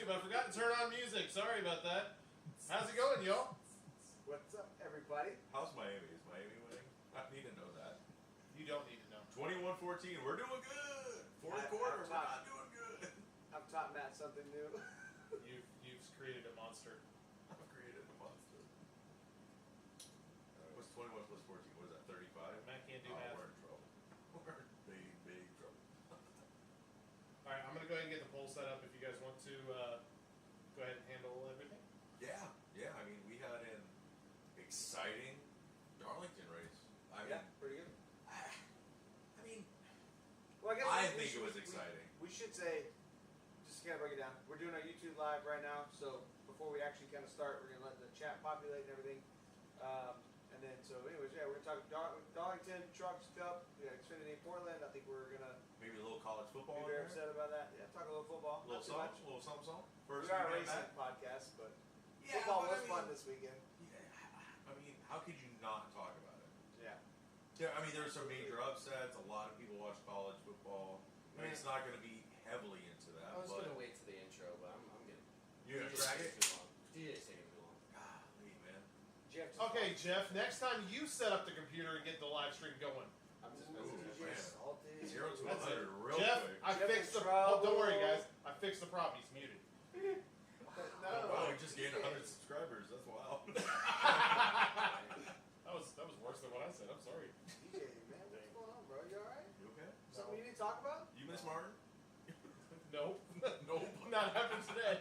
YouTube. I forgot to turn on music. Sorry about that. How's it going, y'all? What's up, everybody? How's Miami? Is Miami winning? I need to know that. You don't need to know. 21-14. We're doing good. Fourth quarter, we're not doing good. I've taught Matt something new. You've created a monster. I've created a monster. What's 21 plus 14? What is that, 35? Matt can't do math. We're in trouble. We're in big trouble. All right, I'm going to go ahead and get the poll set up if you guys want to go ahead and handle everything. Yeah. I mean, we had an exciting Darlington race. Pretty good. I mean, Well, I think it was exciting. We should say, just to kind of break it down, we're doing our YouTube live right now, so before we actually kind of start, we're going to let the chat populate and everything. And then, so anyways, we're going to talk Darlington, Trucks Cup, Xfinity in Portland. I think we're going to Maybe a little college football. be very upset about that. Yeah, talk a little football. A little something. First We are a weekend racing back. podcast, but Yeah, football but was fun this weekend. I mean, how could you not talk about it? Yeah. Yeah, I mean, there's some major upsets. A lot of people watch college football. I mean, it's not going to be heavily into that. I was going to wait to the intro, but I'm getting. You're going to drag it? DJ's taking too long. Golly, man. Jeff, Okay, Jeff, next time you set up the computer and get the live stream going. I'm just Ooh, messing man. salty. 0 to That's 100 real Jeff, quick. I Jeff fixed in the don't worry, trouble. guys. I fixed the problem. He's muted. Wow, we just gained 100 subscribers. That's wild. That was worse than what I said. I'm sorry. DJ, man, what's going on, bro? You alright? You okay? Something you need to talk about? You miss Martin? Nope. Nope. Not happening today.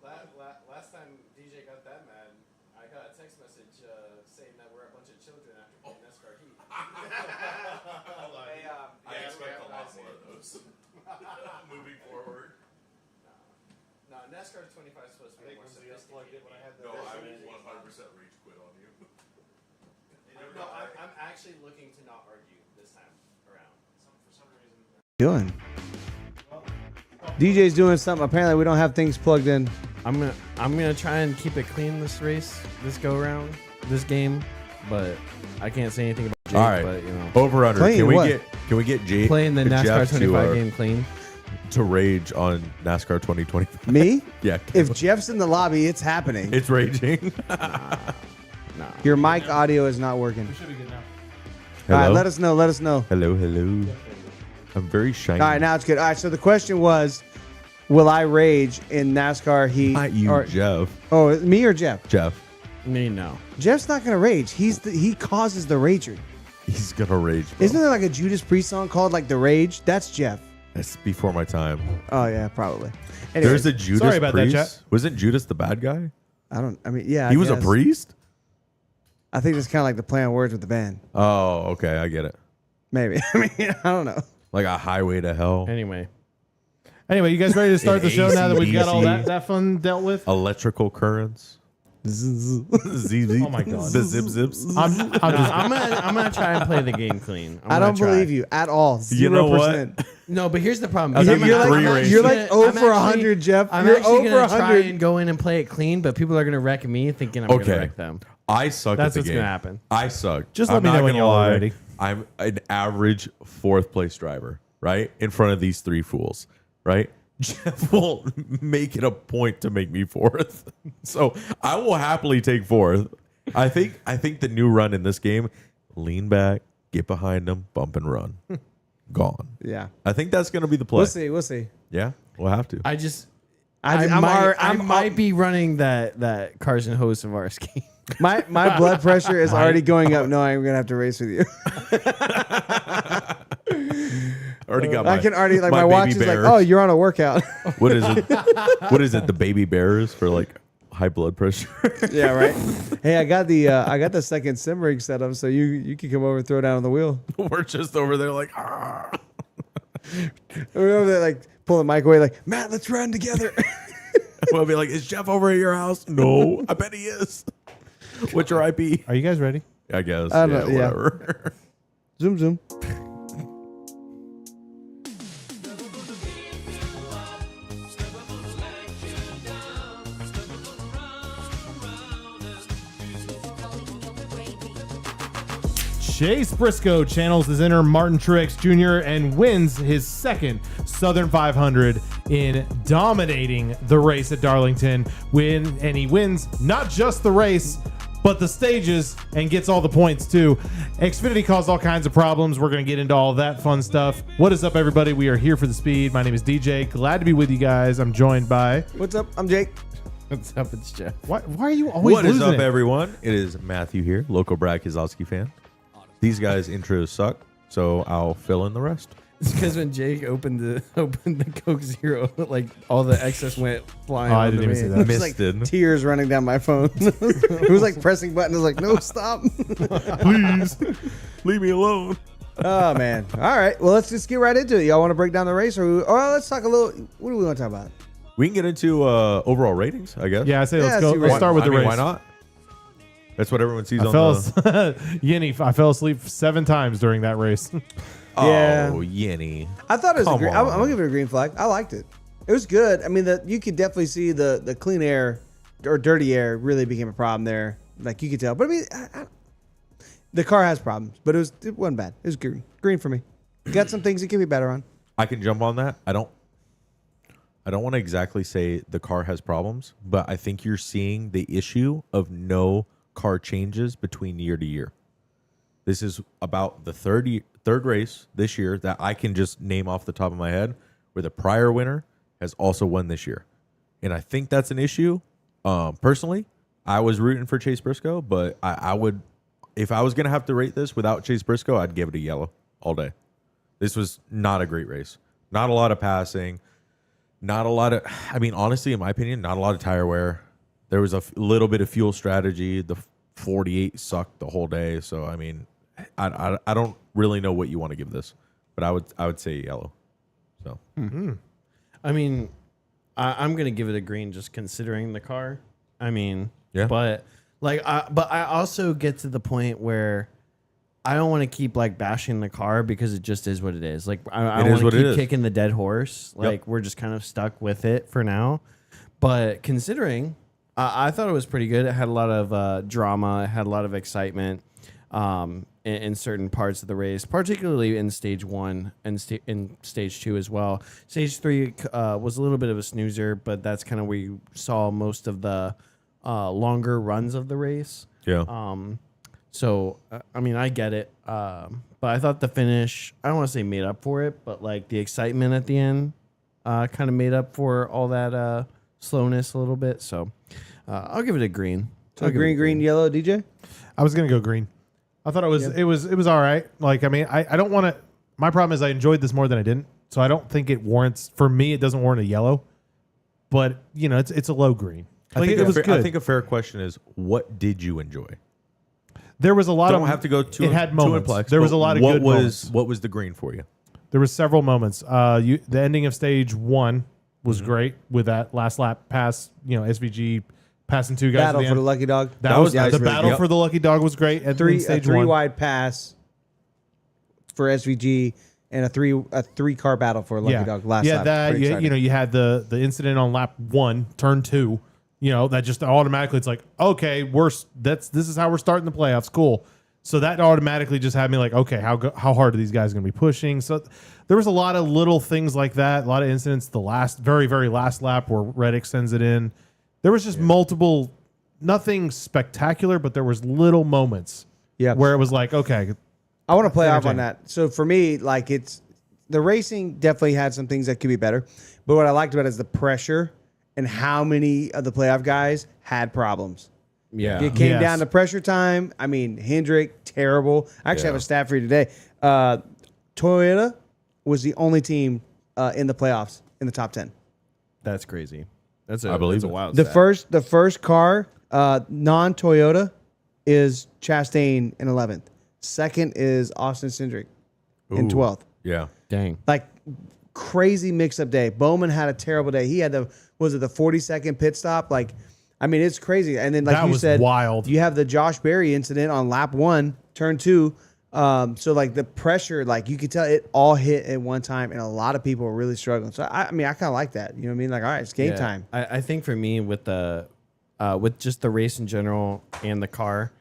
Last time DJ got that mad, I got a text message saying that we're a bunch of children after playing NASCAR Heat. Hold on. Hey, I expect a lot more of those. Moving forward. No, NASCAR 25 is supposed to I be think more Lindsay unplugged it sophisticated. when I had the. No, I will 100% rage quit on you. No, I'm actually looking to not argue this time around. For some reason. Doing? DJ's doing something. Apparently, we don't have things plugged in. I'm gonna try and keep it clean this race, this go around, this game, but I can't say anything about Jake. All right. But you know, Over under. Clean, Can we what? get Jake playing the NASCAR Jeff 25 game clean. to rage on NASCAR 2025? Me? Yeah. If Jeff's in the lobby, it's happening. It's raging. No. Your mic audio is not working. We should be good now. All right, Hello? let us know. Let us know. Hello. I'm very shiny. All right, now it's good. All right, so the question was, will I rage in NASCAR Heat? Not you, or, Jeff. oh, me or Jeff? Jeff. Me no. Jeff's not gonna rage. He causes the rager. He's gonna rage. Bro. Isn't there like a Judas Priest song called like The Rage? That's Jeff. That's before my time. Oh yeah, probably. Anyway, There's a Judas Sorry about that, priest. chat. Wasn't Judas the bad guy? yeah. He I was a guess. priest? I think it's kind of like the play on words with the band. Oh, okay. I get it. Maybe. I mean, I don't know. Like a highway to hell. Anyway, Anyway, you guys ready to start the show now that we've got all AC/DC. that fun dealt with? Electrical currents. Oh my God. The zip zips. I'm gonna try and play the game clean. I don't believe you at all. 0%. You know what? No, but here's the problem. I'll give You're you like, 3 races. you're like gonna- 0 I'm for actually- 100, Jeff. I'm You're actually 0 for gonna try 100. and go in and play it clean, but people are gonna wreck me, thinking I'm Okay. gonna wreck them. I suck That's at the what's game. gonna happen. I suck. Just let I'm me not know when gonna y'all are lie. ready. I'm an average 4th place driver, right? In front of these 3 fools, right? Jeff will make it a point to make me 4th. So I will happily take 4th. I think the new run in this game, lean back, get behind them, bump and run. Gone. Yeah. I think that's going to be the play. We'll see. Yeah, we'll have to. I just. I might be running that Cars and Hose of our scheme. My blood pressure is already going up knowing I'm going to have to race with you. Already got I can already, like, my baby watch is like, bears. oh, you're on a workout. What is it? What is it? The baby bears for like high blood pressure. Yeah, right. Hey, I got the second sim rig set up, so you can come over and throw down on the wheel. We're just over there like, ah. We're over there like pull the mic away, like, Matt, let's run together. We'll be like, is Jeff over at your house? No, I bet he is. What's your IP? Are you guys ready? I guess. I don't know, yeah. Whatever. Zoom zoom. Chase Briscoe channels his inner Martin Truex Jr. and wins his second Southern 500 in dominating the race at Darlington. And he wins not just the race, but the stages, and gets all the points too. Xfinity caused all kinds of problems. We're going to get into all that fun stuff. What is up, everybody? We are here for the speed. My name is DJ. Glad to be with you guys. I'm joined by... What's up? I'm Jake. What's up? It's Jeff. Why are you always What is losing up, it? everyone? It is Matthew here, local Brad Keselowski fan. These guys' intros suck, so I'll fill in the rest. It's because when Jake opened the Coke Zero, like all the excess went flying. Oh, I onto didn't even me. see that. It was Missed it. like tears running down my phone. It was like pressing buttons. I was like, no, stop. Please, leave me alone. Oh, man. All right. Well, let's just get right into it. Y'all want to break down the race? Or let's talk a little. What do we want to talk about? We can get into overall ratings, I guess. Yeah, I say Yeah, let's go. see Let's race. start with the race. Why not? That's what everyone sees I on fell, the... Yinny, I fell asleep 7 times during that race. Yeah. Oh, Yinny. I thought it was a Come green. I'm on. gonna give it a green flag. I liked it. It was good. I mean, you could definitely see the clean air or dirty air really became a problem there. Like you could tell. But I mean, the car has problems, but it wasn't bad. It was green. Green for me. Got some things it could be better on. I can jump on that. I don't want to exactly say the car has problems, but I think you're seeing the issue of no car changes between year to year. This is about the third race this year that I can just name off the top of my head where the prior winner has also won this year. And I think that's an issue. Personally, I was rooting for Chase Briscoe, but I would, if I was going to have to rate this without Chase Briscoe, I'd give it a yellow all day. This was not a great race. Not a lot of passing. Not a lot of, I mean, honestly, in my opinion, not a lot of tire wear. There was a little bit of fuel strategy. The 48 sucked the whole day. So, I mean, I don't really know what you want to give this, but I would say yellow. So, I mean, I'm gonna give it a green just considering the car. I mean, Yeah. but I also get to the point where I don't want to keep like bashing the car because it just is what it is. Like I It don't is want what to it keep is. kicking the dead horse. Like we're just kind of stuck with it for now. But considering, I thought it was pretty good. It had a lot of drama. It had a lot of excitement in certain parts of the race, particularly in stage 1 and in stage 2 as well. Stage 3 was a little bit of a snoozer, but that's kind of where you saw most of the longer runs of the race. yeah. So, I mean, I get it. But I thought the finish, I don't want to say made up for it, but like the excitement at the end kind of made up for all that slowness a little bit. So I'll give it a green. So green, yellow, DJ? I was gonna go green. I thought it was all right. Like, I mean, I don't want to. My problem is I enjoyed this more than I didn't, so I don't think it warrants. For me, it doesn't warrant a yellow. But you know, it's a low green. Like, it was good. I think a fair question is, what did you enjoy? There was a lot of. Don't have to go too. It had too moments. complex, There was but a lot of what good was moments. what was the green for you? There was several moments. The ending of stage 1 was great with that last lap pass. You know, SVG passing 2 guys. Battle at the for the end. lucky dog. That was nice, the really battle good. for the lucky dog was great. At a stage three 1. wide pass for SVG and a three car battle for a lucky dog last lap. that Pretty exciting. you had the incident on lap 1, turn 2. You know, that just automatically it's like, okay, this is how we're starting the playoffs. Cool. So that automatically just had me like, okay, how hard are these guys going to be pushing? So there was a lot of little things like that, a lot of incidents. The very last lap where Reddick sends it in. There was just multiple, nothing spectacular, but there was little moments where it was like, okay. I want to play off on entertaining. that. So for me, like the racing definitely had some things that could be better. But what I liked about it is the pressure and how many of the playoff guys had problems. Yeah. It came Yes. down to pressure time. I mean, Hendrick, terrible. I actually have a stat for you today. Toyota was the only team in the playoffs in the top 10. That's crazy. That's I believe that's a it. wild The stat. first car non-Toyota is Chastain in 11th. Second is Austin Cindric in Ooh. 12th. Yeah. Dang. Like crazy mix-up day. Bowman had a terrible day. He had the 40-second pit stop. Like, I mean, it's crazy. And then, like That you was said, wild. You have the Josh Berry incident on lap 1, turn 2. So like the pressure, like you could tell it all hit at one time, and a lot of people were really struggling. So I mean, I kind of like that. You know what I mean? Like, all right, it's game time. I think for me with with just the race in general and the car.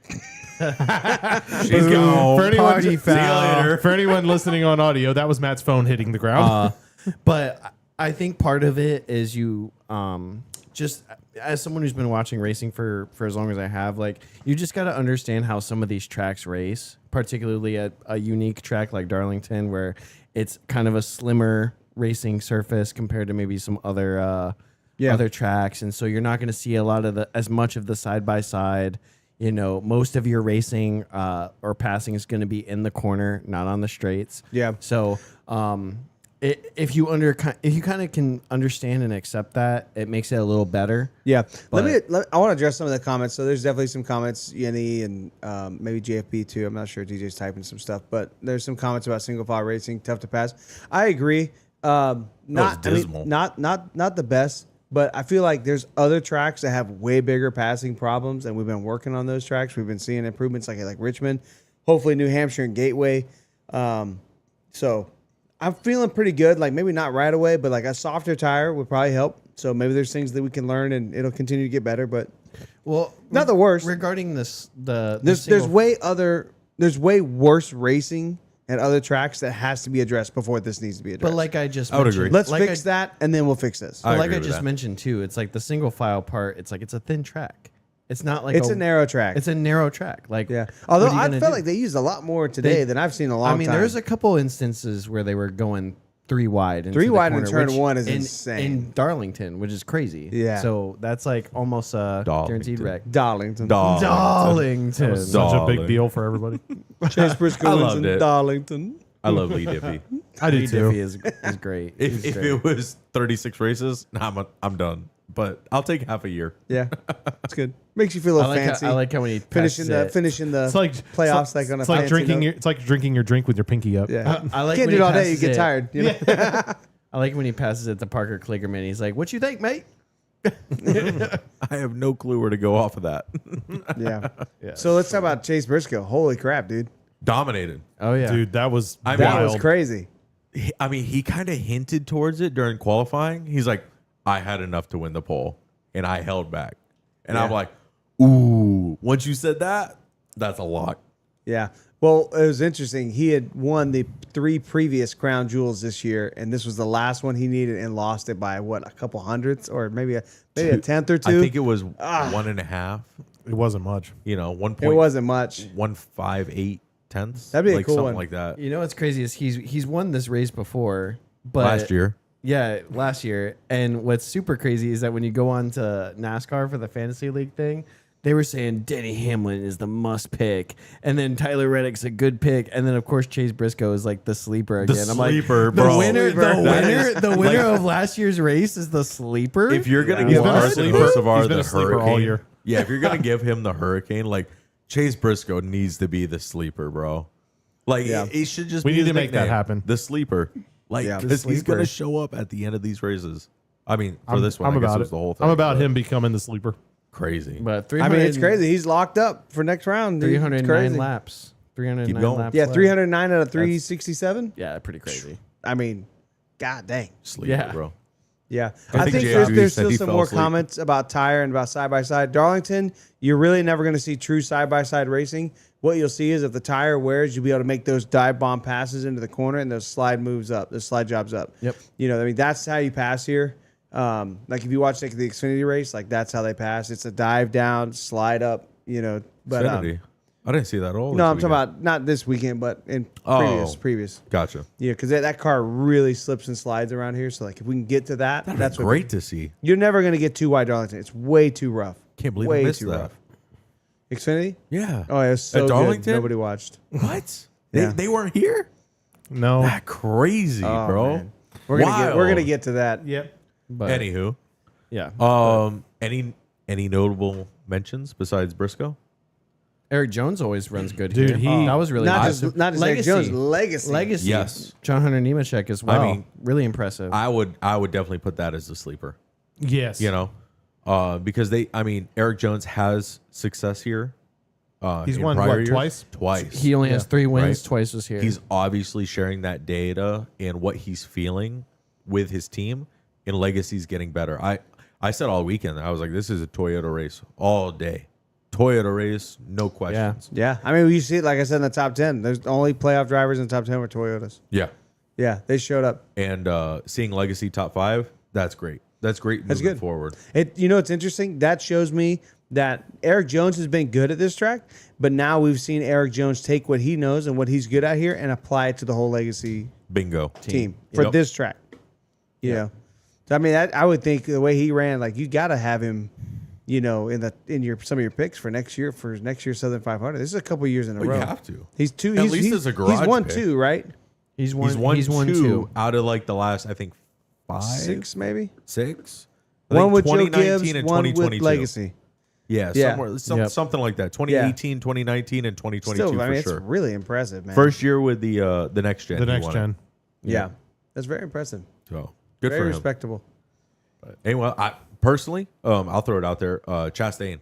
She's gone. Party foul. For anyone listening on audio, that was Matt's phone hitting the ground. But I think part of it is you just as someone who's been watching racing for as long as I have, like you just got to understand how some of these tracks race, particularly at a unique track like Darlington, where it's kind of a slimmer racing surface compared to maybe some other other tracks, and so you're not going to see a lot of as much of the side by side. You know, most of your racing or passing is going to be in the corner, not on the straights. Yeah. So if you kind of can understand and accept that, it makes it a little better. Yeah. But- I want to address some of the comments. So there's definitely some comments, Yenny and maybe JFP too. I'm not sure. DJ's typing some stuff, but there's some comments about single file racing, tough to pass. I agree. dismal. Not the best, but I feel like there's other tracks that have way bigger passing problems, and we've been working on those tracks. We've been seeing improvements like Richmond, hopefully New Hampshire and Gateway. So I'm feeling pretty good. Like maybe not right away, but like a softer tire would probably help. So maybe there's things that we can learn, and it'll continue to get better. But Well, not the worst. regarding this. There's way worse racing at other tracks that has to be addressed before this needs to be addressed. But like I just I would mentioned, agree. Let's fix that, and then we'll fix this. But like agree I with just that. mentioned too, it's like the single file part. It's like it's a thin track. It's not like It's a narrow track. It's a narrow track. Like Yeah. Although what are you I gonna felt do? like they used a lot more today than I've seen in a long I mean, time. there's a couple instances where they were going 3 wide. Into 3 the wide in corner, turn which one is in insane. in Darlington, which is crazy. Yeah. So that's like almost a guaranteed Darlington. wreck. Darlington. Darlington. That was such a big Darling. deal for everybody. Chase Briscoe I wins loved in it. Darlington. I love Lee Diffie. I do Lee too. Diffie is great. If He's great. it was 36 races, I'm done. But I'll take half a year. Yeah, it's good. Makes you feel a I little like fancy. I like how when he finishing the It's like playoffs like on a it's like fancy drinking note. your it's like drinking your drink with your pinky up. Yeah, I like can't when do it he all day. You passes get it. tired. You know? I like when he passes it to Parker Kligerman. He's like, "What you think, mate?" I have no clue where to go off of that. Yeah. Yeah. So let's talk about Chase Briscoe. Holy crap, dude! Dominated. Oh yeah, Dude, that was I mean, That wild. was crazy. I mean, he kind of hinted towards it during qualifying. He's like, I had enough to win the pole, and I held back. And I'm Yeah. like, ooh, once you said that, that's a lock. Yeah. Well, it was interesting. He had won the 3 previous crown jewels this year, and this was the last one he needed, and lost it by what, a couple hundredths, or maybe a tenth or two. I think it was 1.5. It wasn't much. You know, It wasn't much. 1.158 tenths. That'd be a like cool something one. like that. You know what's crazy is he's won this race before, but Last year. Yeah, last year. And what's super crazy is that when you go on to NASCAR for the fantasy league thing, they were saying Denny Hamlin is the must pick, and then Tyler Reddick's a good pick, and then of course Chase Briscoe is like the sleeper The again. I'm sleeper, like, bro. The winner, That the winner of last year's race is the sleeper. If you're going to He's give been a Arthur sleeper. Percival He's been the a sleeper all hurricane, year. yeah, if you're going to give him the hurricane, like Chase Briscoe needs to be the sleeper, bro. Like, Yeah. it should just We be need his to make that nickname, happen. The sleeper. Like, Yeah. because The he's going sleeper. to show up at the end of these races. I mean, for I'm, this one, I'm I guess about it was it. the whole thing. I'm about but him becoming the sleeper. Crazy. but I mean, it's crazy. He's locked up for next round. Dude. It's 309 crazy. laps. 309 Keep going. laps. Yeah, left. 309 out of 367. Yeah, pretty crazy. I mean, god dang. Sleeper, Yeah. bro. Yeah, I I think think JRB there's said still he some fell more asleep. comments about tire and about side by side. Darlington, you're really never going to see true side by side racing. What you'll see is if the tire wears, you'll be able to make those dive bomb passes into the corner and those slide moves up, those slide jobs up. Yep. You know, I mean, that's how you pass here. Like if you watch like the Xfinity race, like that's how they pass. It's a dive down, slide up. You know, but Xfinity. I didn't see that all. no, this I'm talking weekend. about not this weekend, but in Oh. previous. Gotcha. Yeah, because that car really slips and slides around here. So like if we can get to that, that's what Great to see. you're never going to get too wide Darlington. It's way too rough. Can't believe way I missed too that. rough. Xfinity? Yeah. Oh, it was so At good. Darlington? Nobody watched. What? Yeah. They weren't here? No. That crazy, Oh, bro. man. We're gonna Wild. get to that. Yep. But Anywho, yeah, any notable mentions besides Briscoe? Eric Jones always runs good Dude, here. That was really Not impressive. just Eric Legacy. Jones, legacy. Legacy. Yes. John Hunter Nemechek as well. mean, really impressive. I would definitely put that as the sleeper. Yes. You know, because Eric Jones has success here. He's in won, prior what, years. twice? Twice. he only has 3 wins. Right. Twice was here. He's obviously sharing that data and what he's feeling with his team, and Legacy's getting better. I said all weekend, I was like, this is a Toyota race all day. Toyota race, no questions. Yeah, I mean, you see it like I said in the top 10. There's only playoff drivers in the top 10 were Toyotas. Yeah. Yeah, they showed up. And seeing Legacy top 5, that's great. That's great moving That's good. forward. It's interesting. That shows me that Eric Jones has been good at this track, but now we've seen Eric Jones take what he knows and what he's good at here and apply it to the whole Legacy Bingo. team for Yep. this track. You know, so I mean, I would think the way he ran, like you got to have him, in some of your picks for next year Southern 500. This is a couple years in a Well, row. you have to. He's two. At he's, least he's, as a garage He's won pick. 2, right? He's won. He's won two out of like the last, I think, 5, 6 maybe. 6. I One think with Joe 2019 Gibbs, and one 2022. with Legacy. Yeah, Yeah. somewhere, Yep. something like that. 2018, 2019, and 2022 Still, I for mean, sure. it's really impressive, man. First year with the next gen. The he next won it. gen. yeah, that's very impressive. So good Very for him. respectable. Anyway, I personally, I'll throw it out there. Chastain,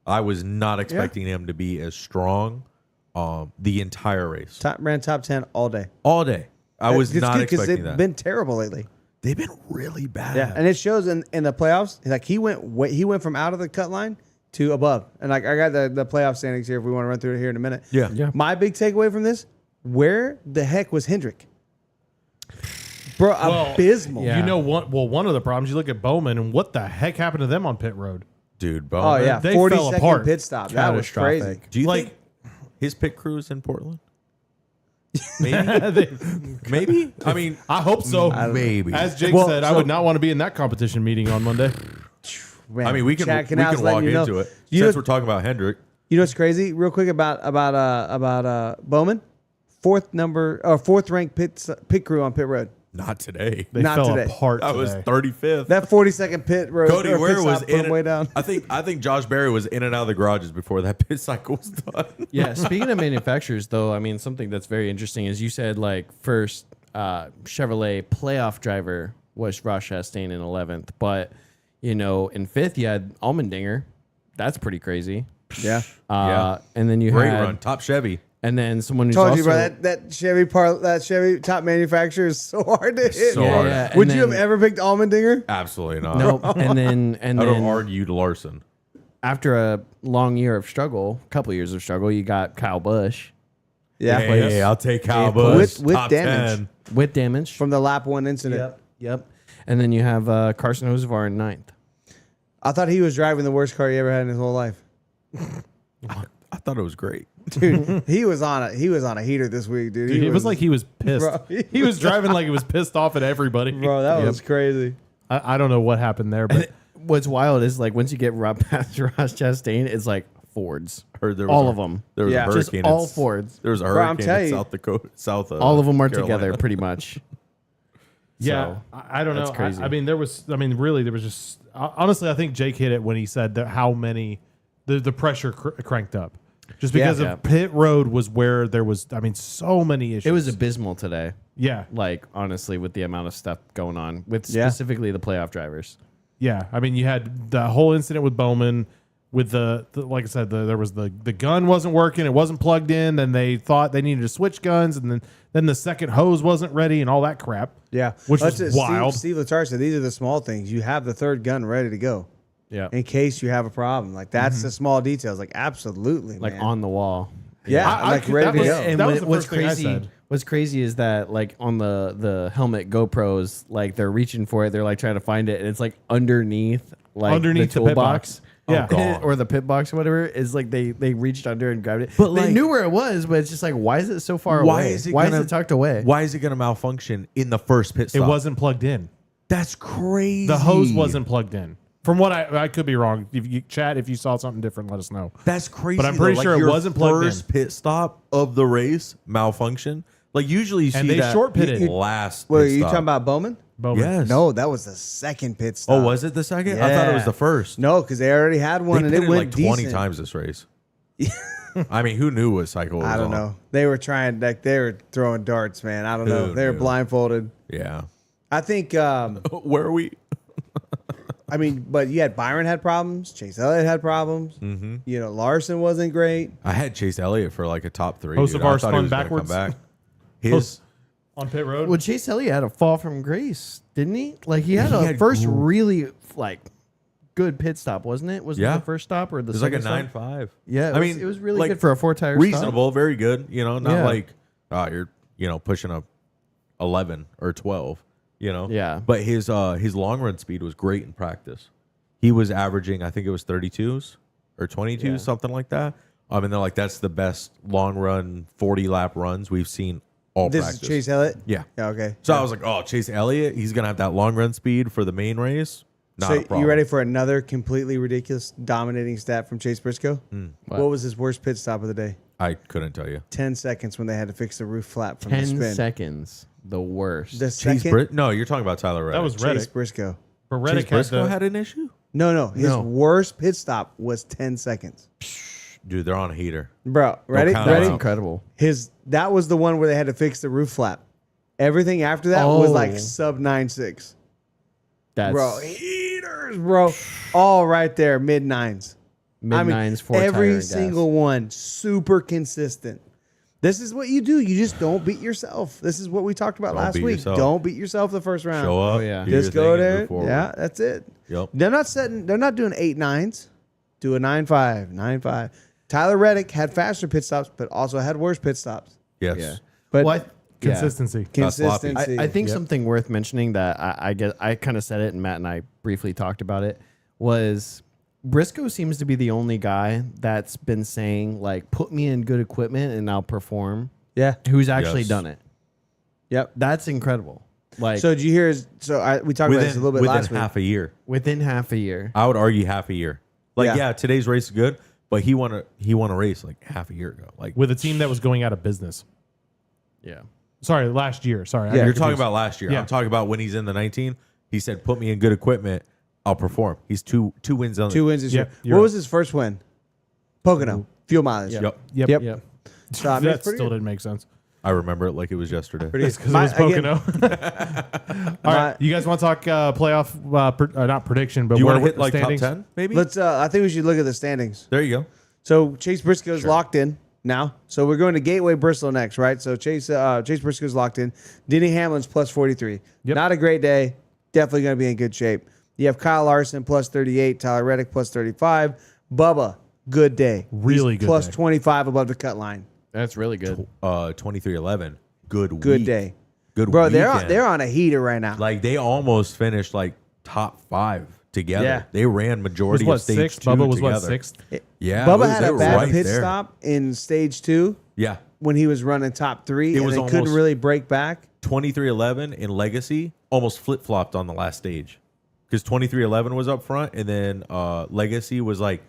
I was not expecting him to be as strong the entire race. Ran top 10 all day. All day. I was It's not good 'cause expecting they've that. been terrible lately. They've been really bad. Yeah, and it shows in the playoffs. Like he went from out of the cut line to above. And like I got the playoff standings here if we want to run through it here in a minute. Yeah. Yeah. My big takeaway from this: where the heck was Hendrick? Bro, abysmal. yeah. You know what? Well, one of the problems, you look at Bowman and what the heck happened to them on pit road. Dude, Oh Bowman. yeah, They 40-second fell apart. pit stop. That was crazy. Catastrophic. Do you Like- think his pit crew is in Portland? Maybe. Maybe. I mean, I hope so. maybe. As Jake Well, said, I so- would not want to be in that competition meeting on Monday. Man, I mean, we can Chad we can Canals walk letting you know. into it You since know, we're talking about Hendrick. you know what's crazy? Real quick about Bowman, fourth ranked pit crew on pit road. Not today. They Not fell today. apart. I was today. 35th. That 40-second pit road. Cody or Ware pit was stop put him in way down. I think Josh Berry was in and out of the garages before that pit cycle was done. Yeah, speaking of manufacturers, though, I mean, something that's very interesting is you said, like, first Chevrolet playoff driver was Ross Chastain in 11th. But, in 5th, you had Allmendinger. That's pretty crazy. Yeah. Yeah. And then you Great had... run. Top Chevy. And then someone who's Told also... you, bro. That Chevy top manufacturer is so hard to hit. So Yeah, hard. yeah. Would And you have then- ever picked Allmendinger? Absolutely not. Nope. And then I would have argued Larson. after a long year of struggle, couple years of struggle, you got Kyle Busch Yeah. Hey, I'll take Kyle Yeah, Busch. with top damage. 10. with damage. From the lap 1 incident. Yep. And then you have Carson Hocevar in 9th. I thought he was driving the worst car he ever had in his whole life. I thought it was great. Dude, he was on a heater this week, dude. Dude, it was like he was pissed. Bro. He was driving like he was pissed off at everybody. Bro, that was crazy. I don't know what happened there, but What's wild is like once you get past Ross Chastain, it's like Fords. Heard there was All a- of them. There was Yeah. a Just hurricane. all in, Fords. There was a I'm hurricane telling in you. South Dakota. All of them are Carolina. together pretty much. yeah, So, I don't know. that's crazy. I mean, really, there was just honestly, I think Jake hit it when he said that how many the pressure cranked up, just because Yeah. of pit road was where there was. I mean, so many issues. It was abysmal today. yeah, Like honestly, with the amount of stuff going on with Yeah. specifically the playoff drivers. yeah. I mean, you had the whole incident with Bowman. With the like I said, there was the gun wasn't working, it wasn't plugged in. Then they thought they needed to switch guns, and then the second hose wasn't ready, and all that crap. Yeah. Which That's was it. wild. Steve Letarte said these are the small things. You have the third gun ready to go Yeah. in case you have a problem. Like that's the small details. Like absolutely, Like man. on the wall. yeah, I like could- ready that to was- go. And That was the what's first thing I crazy? said. What's crazy is that like on the helmet GoPros, like they're reaching for it, they're like trying to find it, and it's like underneath, like Underneath the pit box. Yeah. God. or the pit box or whatever. Is like they reached under and grabbed it. But, they like- knew where it was, but it's just like why is it so far Why away? is it why gonna- is it tucked away? Why is it going to malfunction in the first pit It stop? wasn't plugged in. That's crazy. The hose wasn't plugged in. From what I could be wrong. If you chat, if you saw something different, let us know. That's crazy. But I'm pretty though. sure it your wasn't plugged in. First pit stop of the race malfunction. Like usually you see And they that short pitted. last. Wait, pit you stop. talking about Bowman? Bowman. Yes. No, that was the second pit stop. Oh, was it the second? I thought it was Yeah. the first. No, because they already had one They and it pitted went like 20 decent. times this race. I mean, who knew what cycle it was I don't on? know. They were trying, like they were throwing darts, man. I don't know. Who They were knew? blindfolded. Yeah. I think. Where are we? I mean, but you had Byron had problems. Chase Elliott had problems. Mm-hmm. You know, Larson wasn't great. I had Chase Elliott for like a top 3. Hocevar dude. I thought he spun was gonna backwards? Come back. His On pit road. Well, Chase Elliott had a fall from grace, didn't he? Like he had He a had first gr- really like good pit stop, wasn't it? Was it Yeah. the first stop or the it was like a second stop? 9.5. Yeah, I mean, it was really like, good for a 4-tire reasonable, very good. You know, not Yeah. like you're pushing a 11 or 12. You know. Yeah. But his long run speed was great in practice. He was averaging, I think it was 32s or 22s, Yeah. something like that. And they're like, that's the best long run 40 lap runs we've seen all This practice. is Chase Elliott? Yeah. Yeah, okay. So I was like, oh, Chase Elliott, he's gonna have that long run speed for the main race. Not a So problem. you ready for another completely ridiculous dominating stat from Chase Briscoe? What was his worst pit stop of the day? I couldn't tell you. 10 seconds when they had to fix the roof flap from the 10 spin. seconds. The worst. The Chase second No, you're talking about Tyler Reddick. That was Chase Reddick. Briscoe. But Chase Reddick had Briscoe the, had an issue. No, his No. worst pit stop was 10 seconds. Dude, they're on a heater. Bro, ready? count That's it Ready? out. incredible. That was the one where they had to fix the roof flap. Everything after that was Oh. like sub 9.6. That's Bro, heaters, bro. All right there, mid nines. mid-nines for every tire gas. single one super consistent. This is what you do. You just don't beat yourself. This is what we talked about Don't last beat week. yourself. Don't beat yourself the first round. Show up. Oh, yeah. do your Just thing go and there. move forward. Yeah, that's it. Yep. They're not doing 8.9s. Do a 9.5, 9.5. Tyler Reddick had faster pit stops, but also had worse pit stops. Yes. Yeah. But What? consistency. Got sloppy. consistency. I think something worth mentioning that I kind of said it and Matt and I briefly talked about it was Briscoe seems to be the only guy that's been saying like put me in good equipment and I'll perform. Yeah. Who's actually Yes. done it? Yep. That's incredible. Like So did you hear? We talked about this a little bit within last week. half a year. within half a year. I would argue half a year. Like, Yeah. yeah, today's race is good, but he won a race like half a year ago. Like, With a team that was going out of business. Yeah. Sorry, last year. Sorry. I Yeah. got you're talking confused. about last year. Yeah. I'm talking about when he's in the 19. He said, "Put me in good equipment, I'll perform." He's two wins on 2 wins this Yep, year. you're What right. was his first win? Pocono. Fuel mileage. Yep. Yep. Yep. Yep. So, I mean, That it's pretty still good. didn't make sense. I remember it like it was yesterday. Pretty It's good. because it was Again, Pocono. All right. You guys want to talk playoff, not prediction, but Do you where want to hit like standings? top 10, maybe? Let's. I think we should look at the standings. There you go. So Chase Briscoe's locked in now. So we're going to Gateway Bristol next, right? So Chase Briscoe's locked in. Denny Hamlin's plus 43. Yep. Not a great day. Definitely going to be in good shape. You have Kyle Larson plus 38. Tyler Reddick plus 35. Bubba, good day. Really He's good plus day. 25 above the cut line. That's really good. 23-11. Good Good week. day. Good Bro, weekend. they're on a heater right now. Like, they almost finished like top 5 together. Yeah. They ran Was majority what, of stage sixth? 2 Bubba was together. what, sixth? Yeah. Bubba it had they a were bad right pit there. stop in stage 2 Yeah. when he was running top 3, It and was they couldn't almost- really break back. 23-11 in Legacy almost flip-flopped on the last stage because 23-11 was up front, and then Legacy was like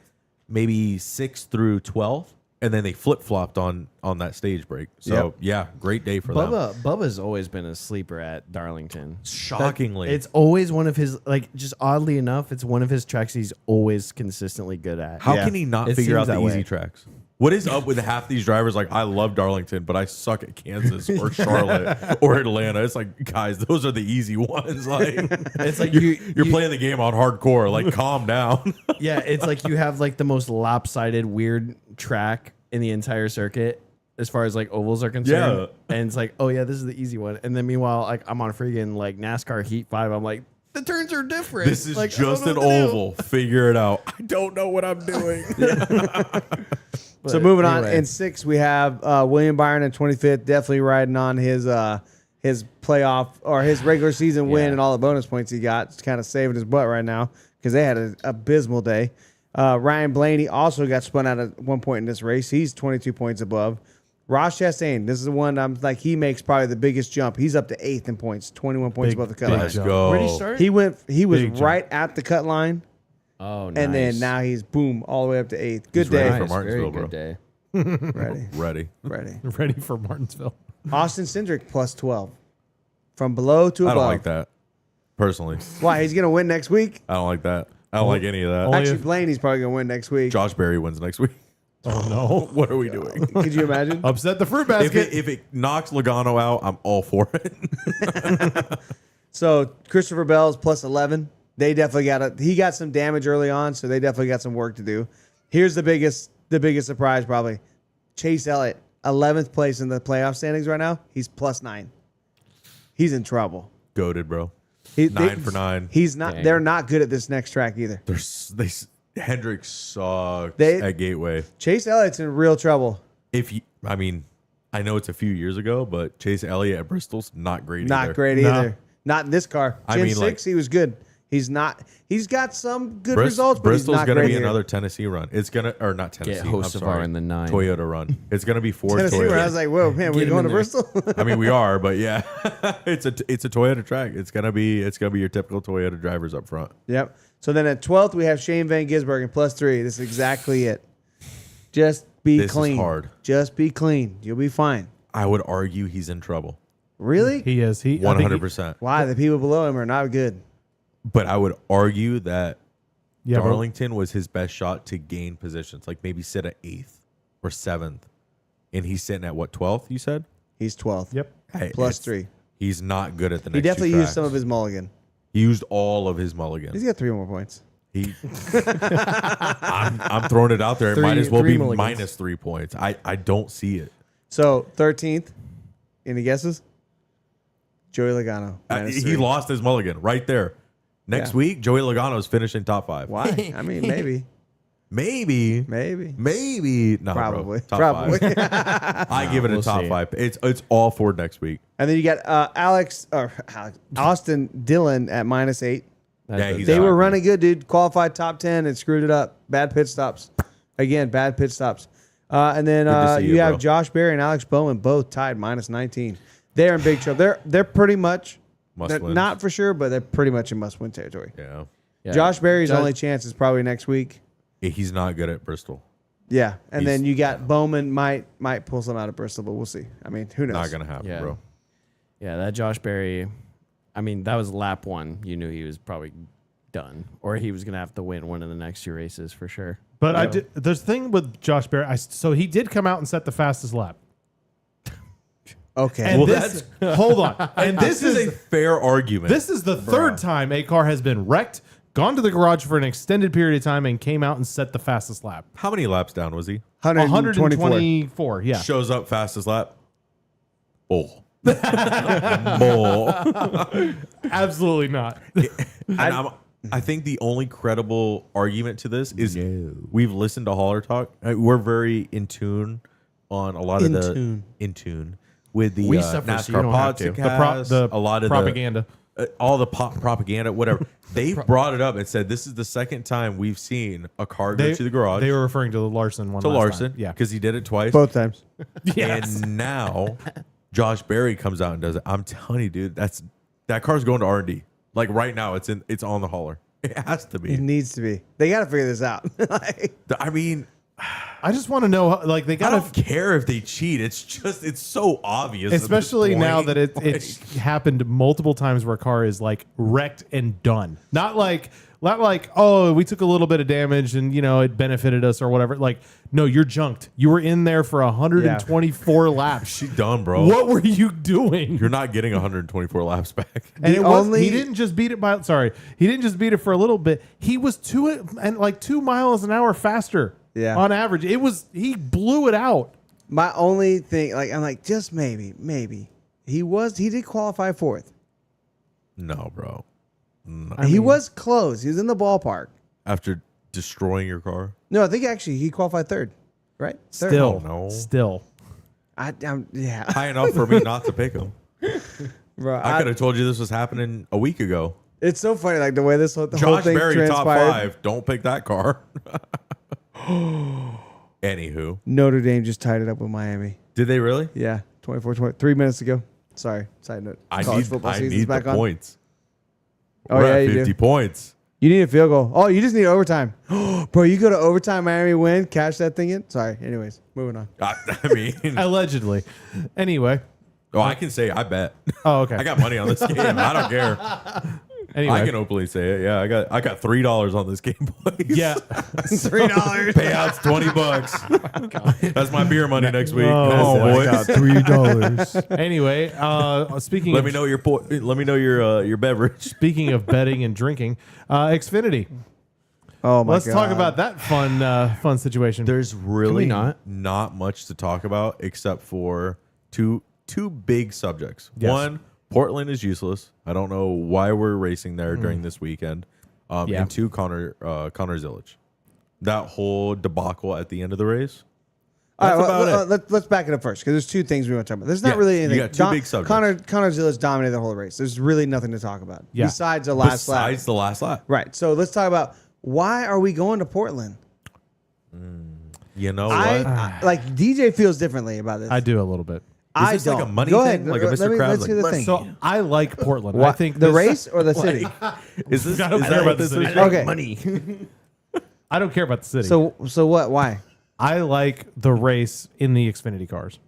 maybe 6 through 12, and then they flip-flopped on that stage break. So, Yep. yeah, great day for them. Bubba's always been a sleeper at Darlington. Shockingly. It's always one of his, like, just oddly enough, it's one of his tracks he's always consistently good at. How Yeah. can he not It figure seems out the that way. easy tracks? What is up with half these drivers? Like, I love Darlington, but I suck at Kansas or Charlotte or Atlanta. It's like, guys, those are the easy ones. Like, It's like you're playing the game on hardcore. Like, calm down. Yeah, it's like you have like the most lopsided, weird track in the entire circuit as far as like ovals are concerned. Yeah. And it's like, oh yeah, this is the easy one. And then meanwhile, like I'm on freaking like NASCAR Heat 5. I'm like, the turns are different. This is Like, I don't just know an what to do. oval. Figure it out. I don't know what I'm doing. So But moving on, anyway. in 6 we have William Byron in 25th, definitely riding on his playoff or his regular season win Yeah. and all the bonus points he got. It's kind of saving his butt right now because they had an abysmal day. Ryan Blaney also got spun out at one point in this race. He's 22 points above. Ross Chastain, this is the one I'm like he makes probably the biggest jump. He's up to 8th in points, 21 points Big- above the cut big line. Let's jump. go. Where'd he start? He was Big jump. right at the cut line, Oh, nice. and then now he's boom all the way up to 8th. Good He's ready day. for Nice, Martinsville, very bro. good day. Ready, Ready. ready. Ready for Martinsville. Austin Cindric plus 12. From below to I above. don't like that. Personally, Why? He's going to win next week? I don't like that. I don't like any of that. Only Actually, if- Blaney's probably going to win next week. Josh Berry wins next week. Oh no! What are we doing? Could you imagine? Upset the fruit If basket. it knocks Logano out, I'm all for it. So Christopher Bell's plus 11. They definitely he got some damage early on, so they definitely got some work to do. Here's the biggest surprise probably. Chase Elliott, 11th place in the playoff standings right now. He's plus 9. He's in trouble. Goated, bro. He, 9 for 9. He's not. Dang. They're not good at this next track either. Hendrick sucks They- at Gateway. Chase Elliott's in real trouble. If you, I mean, I know it's a few years ago, but Chase Elliott at Bristol's not great either. Not great No. either. Not in this car. I Gen mean, 6, he was good. He's not. He's got some good Bris- results, but Bristol's he's not going to great be here. another Tennessee run. It's going to, or not Tennessee. Get host I'm of our sorry, in the 9. Toyota run. It's going to be Ford Tennessee, Toyota. where I was like, whoa, man, we Get him going to in there. Bristol? I mean, we are, but yeah, it's a Toyota track. It's gonna be your typical Toyota drivers up front. Yep. So then at 12th, we have Shane Van Gisbergen, +3. This is exactly it. Just be This is clean. hard. Just be clean. You'll be fine. I would argue he's in trouble, Really? He is. He 100%. Why? The people below him are not good. But I would argue that Yeah, but Darlington was his best shot to gain positions, like maybe sit at 8th or 7th, and he's sitting at what 12th? You said He's 12th. yep. Hey, Plus it's- 3. He's not good at the next. He definitely two used some tracks. of his mulligan. He used all of his mulligan. He's got 3 more points. He, I'm throwing it out there. It might as well Three be mulligans. -3 points. I don't see it. So 13th. Any guesses? Joey Logano. He -3. lost his mulligan right there. Next Yeah. week, Joey Logano's finishing top 5. Why? I mean, maybe. Maybe. No, Probably. Bro. Top Probably. 5. I give it a we'll top see. 5. It's all Ford next week. And then you got Austin Dillon at -8. Yeah, he's They out. were running good, dude. Qualified top 10 and screwed it up. Bad pit stops. Again, bad pit stops. And then Good to see you you, have bro. Josh Berry and Alex Bowman both tied -19. They're in big trouble. They're pretty much Must they're wins. not for sure, but they're pretty much in must-win territory. Yeah. Yeah. Josh Berry's Josh- only chance is probably next week. He's not good at Bristol. Yeah, and He's- then you got Bowman might pull some out of Bristol, but we'll see. I mean, who knows? Not going to happen, Yeah. bro. Yeah, that Josh Berry. I mean, that was lap 1. You knew he was probably done, or he was gonna have to win one of the next 2 races for sure. But there's the thing with Josh Berry. So he did come out and set the fastest lap. Okay. And Well, this, hold on. And This is a fair argument. This is the third time a car has been wrecked, gone to the garage for an extended period of time, and came out and set the fastest lap. How many laps down was he? 124. 124. Yeah. Shows up fastest lap. Oh. Oh. Absolutely not. And I think the only credible argument to this is we've listened to Hauler Talk. We're very in tune on a lot of in tune with the We suffer, so you NASCAR don't have to. podcast, a lot of propaganda. all the propaganda, whatever. They brought it up and said this is the second time we've seen a car go to the garage They were referring to the Larson one. to last Larson, time. Yeah. because he did it twice. Both times. Yes. And now Josh Berry comes out and does it. I'm telling you, dude, that car's going to R&D. Like right now, it's on the hauler. It has to It be. needs to be. They got to figure this out. Like, I mean, I just want to know, like, they I got don't to, care if they cheat. It's so obvious. at this especially now point. that it's happened multiple times where a car is like wrecked and done. Not like, oh, we took a little bit of damage and it benefited us or whatever. Like, no, you're junked. You were in there for 124 laps. She's done, bro. What were you doing? You're not getting 124 laps back. And The it was, only- he didn't just beat it by. Sorry, he didn't just beat it for a little bit. He was 2 miles an hour faster. Yeah. On average, he blew it out. my only thing, like, I'm like, just maybe. He did qualify 4th. No, bro. No. He was close. He was in the ballpark. After destroying your car. No, I think actually he qualified 3rd. Right? Third. Still, no. still. Yeah. High enough for me not to pick him. Bro, I could have told you this was happening a week ago. it's so funny, like the way the whole Josh thing Berry, top transpired. 5. Don't pick that car. Anywho. Notre Dame just tied it up with Miami. Did they really? Yeah, 3 minutes ago. Sorry, side note. I College need football season's the back on. points. Oh, We're yeah, at you 50 do. points. You need a field goal. Oh, you just need overtime. Bro, you go to overtime, Miami win, cash that thing in. Sorry. Anyways, moving on. I mean, Allegedly. Anyway. I can say I bet. Oh, okay. I got money on this game. I don't care. Anyway. I can openly say it. Yeah, I got $3 on this game, boys. Yeah. $3. Payouts $20. That's my beer money next week. Oh, boys. $3. Anyway, speaking Let of me know your beverage. speaking of betting and drinking, Xfinity. Oh my Let's god. talk about that fun situation. There's really not? much to talk about except for two big subjects. Yes. One, Portland is useless. I don't know why we're racing there during this weekend. Yeah. And 2, Connor Zillage. That whole debacle at the end of the race. That's All right, about it. let's back it up first because there's two things we want to talk about. There's not Yeah, really you anything. got two big subjects. Connor Zillis dominated the whole race. There's really nothing to talk about besides the last lap. Besides the last lap. Right. So let's talk about why are we going to Portland? You know what? I like DJ feels differently about this. I do a little bit. I this like don't. a money Go thing? ahead. Like a Mr. Krabs? Let's hear the Like, thing. So I like Portland. What, I think the this- race or the city? Is this? I don't is care that about what the this city. is? Okay. Money. I don't care about the city. So what? Why? I like the race in the Xfinity cars.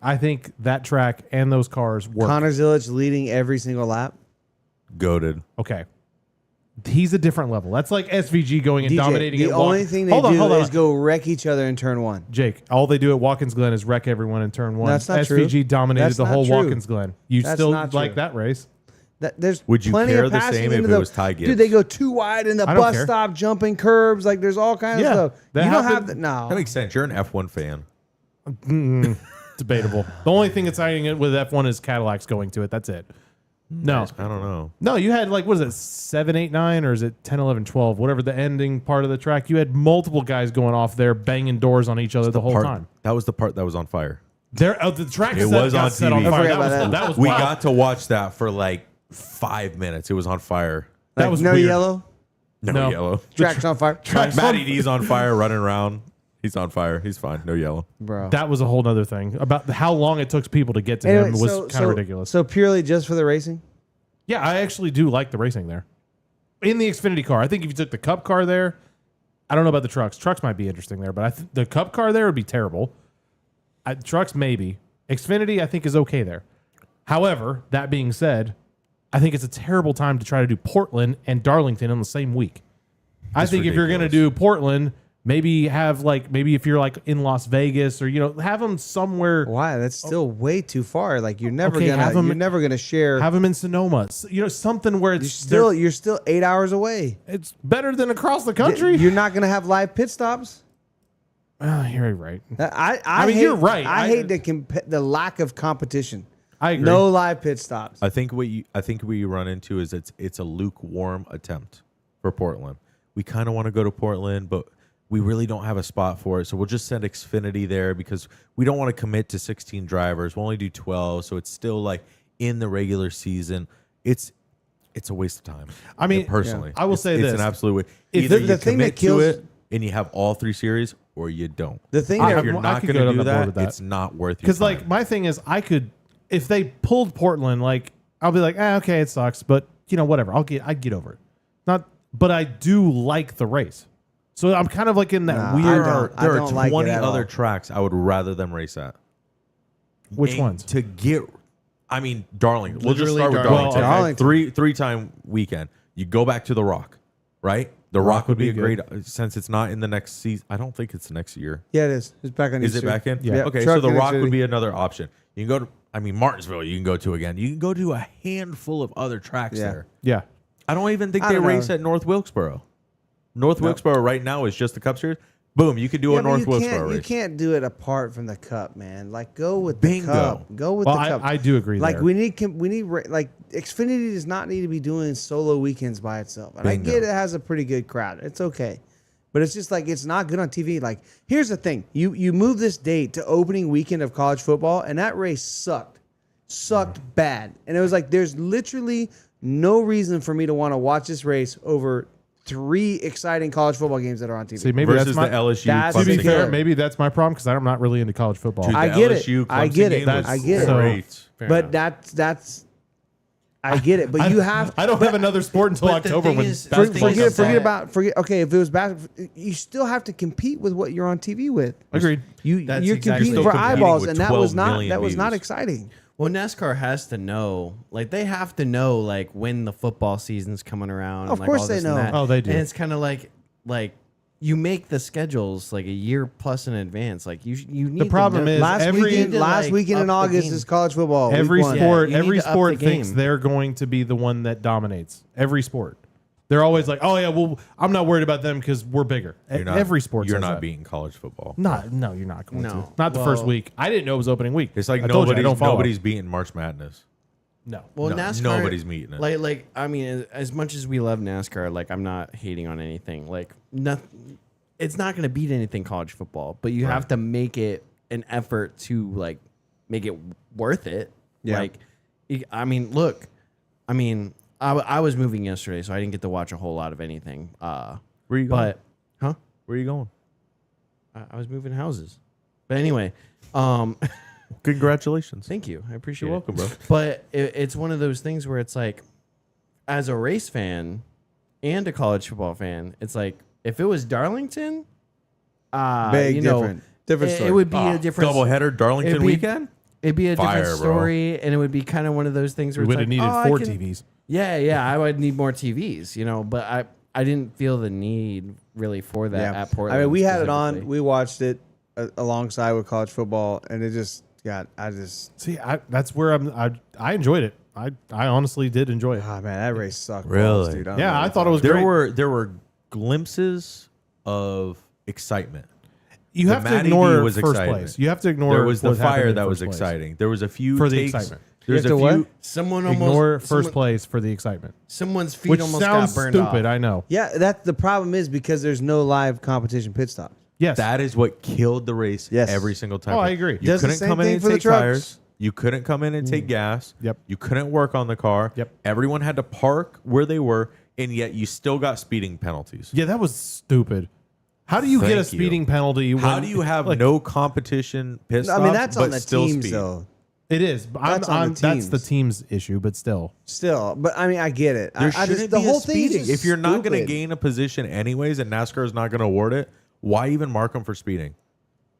I think that track and those cars work. Connor Zillich leading every single lap. Goated. Okay. He's a different level. That's like SVG going and DJ, dominating the at only thing they Hold on, do hold on. is go wreck each other in turn one. Jake, all they do at Watkins Glen is wreck everyone in turn one. That's not SVG true. dominated That's the not whole true. Watkins Glen. You That's still not like true. that race? There's Would you plenty care of the passing same into if the, it was Ty Gibbs? Dude, they go too wide in the I don't bus care. stop, jumping curbs. Like there's all kinds Yeah, of stuff. that You don't have happened- the no. That makes sense. You're an F1 fan. Debatable. The only thing exciting it with F1 is Cadillacs going to it. That's it. No. I don't know. No, you had like, what is it, 7, 8, 9, or is it 10, 11, 12? Whatever the ending part of the track. You had multiple guys going off there banging doors on each other the whole time. That was the part that was on fire. There, the track It set was got on set TV. on I fire. forgot about that. That was We wild. got to watch that for like 5 minutes. It was on fire. that Like, was no weird. yellow. No yellow. Track's on fire. Matty D's on fire, running around. He's on fire. He's fine. No yellow. Bro. That was a whole other thing about how long it took people to get to him was kind of ridiculous. So purely just for the racing? Yeah, I actually do like the racing there. In the Xfinity car, I think if you took the Cup car there, I don't know about the trucks. Trucks might be interesting there, but the Cup car there would be terrible. Trucks maybe. Xfinity I think is okay there. However, that being said, I think it's a terrible time to try to do Portland and Darlington in the same week. I think if you're going to do Portland, maybe if you're like in Las Vegas or have them somewhere. Why? That's still way too far. Like you're never Okay, have 'em- you're never gonna share. Have them in Sonoma, something where it's you're still 8 hours away. it's better than across the country. You're not gonna have live pit stops. You're right. I mean, hate, you're right. I hate the lack of competition. I agree. No live pit stops. I think what you run into is it's a lukewarm attempt for Portland. We kind of want to go to Portland, but we really don't have a spot for it. So we'll just send Xfinity there because we don't want to commit to 16 drivers. We'll only do 12, so it's still like in the regular season. It's a waste of time. I mean, personally, I will say it's this. an absolute waste. If Either the you thing that commit kills- to it and you have all 3 series, or you don't. The thing I- that If you're I not could going go to on do board with that, that. it's not worth your Because time. like my thing is, if they pulled Portland, like I'll be like, okay, it sucks, but whatever. I'd get over it. But I do like the race, so I'm kind of like in that Nah, weird. I there are don't like it 20 at other all. tracks I would rather them race at. Which And ones? to get? I mean, Darlington. We'll just Literally start with Darlington. Darlington. Well, okay. Three-time weekend. You go back to the Rock, right? The Rock would be a great since it's not in the next season. I don't think it's next year. Yeah, it is. It's back on. Is it back in? Yeah. Okay, Truck so the and Rock Xfinity. would be another option. You can go to, Martinsville. You can go to again. You can go to a handful of other tracks Yeah. there. Yeah, I don't even think I they don't know. race at North Wilkesboro. North Wilkesboro right now is just the Cup Series. Boom, you could do a Yeah, but North Wilkesboro you race. can't do it apart from the cup, man. Like go with Bingo. the cup. Go with well, the cup. I do agree. Like there. we need like Xfinity does not need to be doing solo weekends by itself. And Bingo. I get it has a pretty good crowd. It's okay. But it's just like it's not good on TV. Like here's the thing. You move this date to opening weekend of college football and that race sucked. Bad. And it was like there's literally no reason for me to want to watch this race over 3 exciting college football games that are on TV. See, maybe versus that's the my. LSU. That's To be Clemson fair, fair, game. maybe that's my problem because I'm not really into college football. Dude, I the get it. LSU I Clemson get it. game was I get it. great. But that's I get it. But you have I don't have another sport until but the October thing when is- basketball thing comes is forget out. that- okay, if it was basketball, you still have to compete with what you're on TV with. Agreed. You're That's competing exactly for what- eyeballs, with and that 12 was not million views. exciting. Well, NASCAR has to know, like they have to know, like when the football season's coming around. Of and, like, course all they this and know. that. Oh, they do. And it's kind of like you make the schedules like a year plus in advance. Like you need. The problem to know, is Last every- weekend, to, last like, weekend in up the August game. is college football. week Every one. sport, Yeah, you every need to up sport the thinks game. they're going to be the one that dominates. Every sport, they're always like, "Oh yeah, well, I'm not worried about them because we're bigger." You're not- Every sport, You're says not that. beating college football. No, you're not going No. to. Not the first Well- week. I didn't know it was opening week. It's like I told you, I don't follow. nobody's beating March Madness. No. Well, No, NASCAR, nobody's meeting it. Like I mean, as much as we love NASCAR, like I'm not hating on anything. Like nothing. it's not going to beat anything college football, but you have to make it an effort to like make it worth it. Yeah. Like, I mean, look, I mean, I was moving yesterday, so I didn't get to watch a whole lot of anything. Where are you going? But, huh? Where are you going? I was moving houses. But anyway, Congratulations. thank you. I appreciate You're it. welcome, bro. But it's one of those things where it's like, as a race fan and a college football fan, it's like, if it was Darlington, Big you know, different. Different story. it would be a different Doubleheader Darlington it'd be- weekend? It'd be a Fire, different bro. story, and it would be kind of one of those things We where would it's have like, needed oh, 4 I can- TVs. Yeah, I would need more TVs, you know, but I didn't feel the need really for that at Portland. I mean, we had it on. specifically. We watched it alongside with college football, and it just got. See, that's where I enjoyed it. I honestly did enjoy it. Ah, man, that race sucked. Really? balls, dude. Yeah, I thought it was There great. were glimpses of excitement. You the have to Matty ignore D was first exciting. place. You have to ignore. There was the what happened fire in that was first place. exciting. There was a few For the takes. excitement. There's You a have to few. what? Someone almost Ignore first someone- place for the excitement, Someone's feet which almost sounds got burned stupid. off. I know. Yeah, that the problem is because there's no live competition pit stops. Yes, That is what killed the race Yes. every single time. Oh, I agree. You Does the couldn't same come in thing and for the take trucks. tires. You couldn't come in and take gas. Yep. You couldn't work on the car. Yep. Everyone had to park where they were, and yet you still got speeding penalties. yeah, that was stupid. How do you get a Thank you. speeding penalty? How when- do you have like, no competition pit I stops? mean, that's on but the still teams, speed? though. It is. But That's on the that's the teams. team's issue, but still. Still, but I mean, I get it. There I shouldn't just, the be whole a thing is speeding. just If you're not going to stupid. gain a position anyways, and NASCAR is not going to award it, why even mark them for speeding?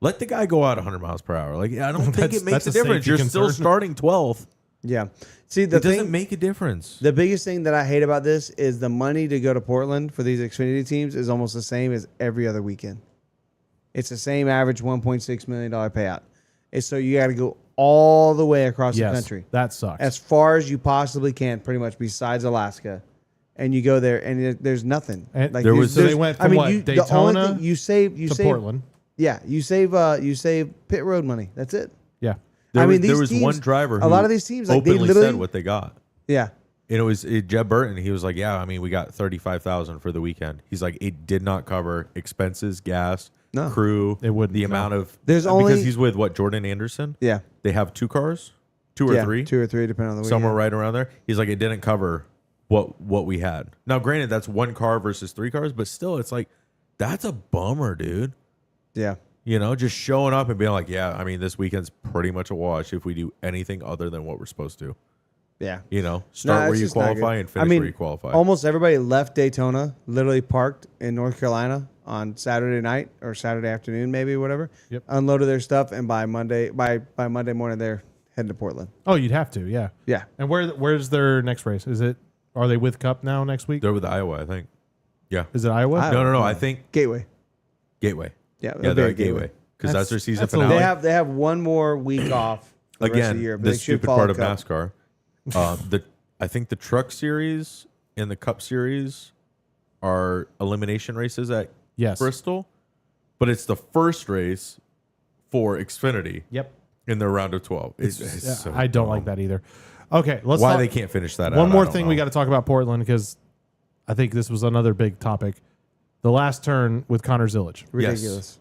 Let the guy go out 100 miles per hour. Like I don't think That's- it makes that's a a difference. safety You're still concern. starting 12th. Yeah. See, the It doesn't thing, make a difference. the biggest thing that I hate about this is the money to go to Portland for these Xfinity teams is almost the same as every other weekend. It's the same average $1.6 million payout. It's so you got to go all the way across Yes, the country, that sucks. as far as you possibly can, pretty much besides Alaska, and you go there and there's nothing. And there was- there's- so they went from what, the only Daytona thing you save to Portland. Yeah, you save pit road money. That's it. Yeah. There I was, mean, there these was teams- one driver. a Who lot of these teams, like, they openly literally- said what they got, Yeah. and it was Jeb Burton. He was like, "Yeah, I mean, we got 35,000 for the weekend." He's like, "It did not cover expenses, gas, No. crew. It wouldn't, The no. amount of There's only- because he's with what Jordan Anderson. Yeah. They have 2 cars, 2 or 3, 2 or 3, depending on the weekend. somewhere right around there. He's like, it didn't cover what we had. Now, granted, that's 1 car versus 3 cars, but still, it's like that's a bummer, dude. Yeah. You know, just showing up and being like, yeah, I mean, this weekend's pretty much a wash if we do anything other than what we're supposed to. Yeah. You know, start Nah, where it's you just not qualify good. and finish where you qualify. Almost everybody left Daytona, literally parked in North Carolina on Saturday night or Saturday afternoon, maybe whatever. Yep. Unloaded their stuff, and by Monday morning, they're heading to Portland. Oh, you'd have to. Yeah. Yeah. And where's their next race? Are they with Cup now next week? They're with Iowa, I think. Yeah. Is it Iowa? No. I think Gateway. Gateway. Yeah. Yeah, they'll they're be at Gateway because that's their season that's a finale. They have one more week off for the rest of Again, the year, but the they should stupid follow part of Cup. NASCAR. I think the Truck Series and the Cup Series are elimination races at Yes. Bristol, but it's the first race for Xfinity Yep. in their round of 12. It's Yeah, so I don't dumb. like that either. Okay, let's Why talk- they can't finish that out. One I more don't thing know. we got to talk about Portland because I think this was another big topic. The last turn with Connor Zillage. Ridiculous.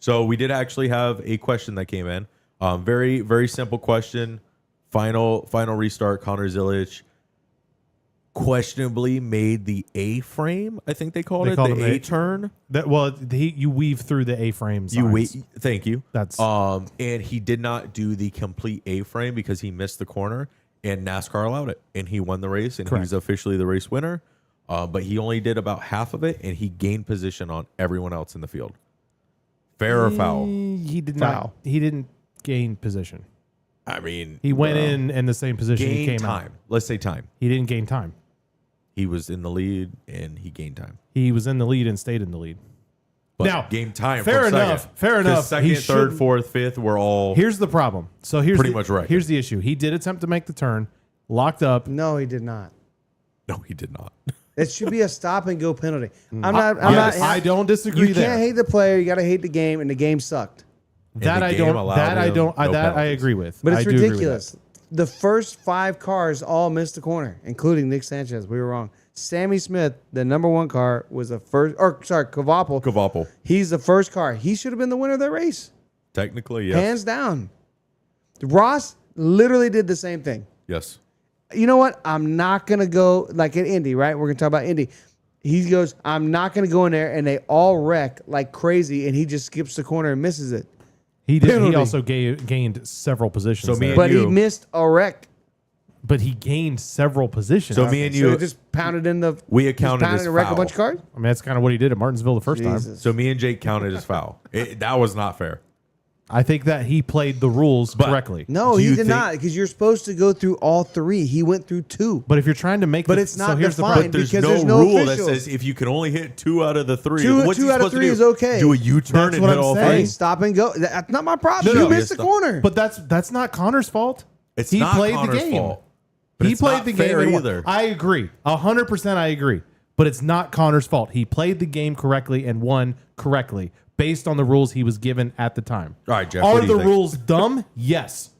So we did actually have a question that came in. Very, very simple question. Final restart. Connor Zillage questionably made the A frame. I think they called it called the it A turn. You weave through the A-frame You signs. wait. Thank you. That's And he did not do the complete A frame because he missed the corner, and NASCAR allowed it, and he won the race, and Correct. he's officially the race winner. But he only did about half of it, and he gained position on everyone else in the field. Fair or foul? He did Foul. not. He didn't gain position. I mean, He went bro. in the same position he Gain came time. out. Let's say time. He didn't gain time. He was in the lead, and he gained time. He was in the lead and stayed in the lead. But Now, game time. fair from enough, second. fair 'Cause enough. Second, He third, shouldn't- fourth, fifth were all Here's the problem. So here's Pretty the, much right. Here's the issue. He did attempt to make the turn, locked up. No, he did not. No, he did not. It should be a stop and go penalty. Mm. I don't disagree You there. can't hate the player. You got to hate the game, and the game sucked. that the I game don't. allowed That I him don't. no that I penalties. agree with. But I it's do agree with ridiculous. The first 5 cars all missed the corner, including Nick Sanchez. We were wrong. Sammy Smith, the number 1 car, was the first. Or sorry, Kvapil. He's the first car. He should have been the winner of that race, Technically, yes. hands down. Ross literally did the same thing. Yes. You know what? I'm not gonna go like at Indy, right? We're gonna talk about Indy. He goes, I'm not gonna go in there, and they all wreck like crazy, and he just skips the corner and misses it. He did. He Penalty. also gained several positions. So me there. and But he you- missed a wreck. But he gained several positions. So me and So you, he just pounded in the. we just accounted pounded as and wrecked a foul. bunch of cars. I mean, that's kind of what he did at Martinsville the first time. Jesus. So me and Jake counted as foul. That was not fair. I think that he played the rules But- correctly. No, Do he you did think- not, because you're supposed to go through all 3. He went through 2. But if you're trying to make, But the, it's not so here's defined. the But there's Because no there's no rule officials. that says if you can only hit 2 out of the 3. Two- what's two he out of supposed to 3 do? is okay. Do a U-turn That's and what hit I'm all saying. Hey, 3? stop and go. That's not my problem. No, you no. missed the Yes, corner. But that's not Connor's fault. It's he not played Connor's the game. fault. But He it's played not the fair game and won. either. I agree. 100% I agree. But it's not Connor's fault. He played the game correctly and won correctly based on the rules he was given at the time. All right, Jeff, what Are do you the think? rules dumb? Yes.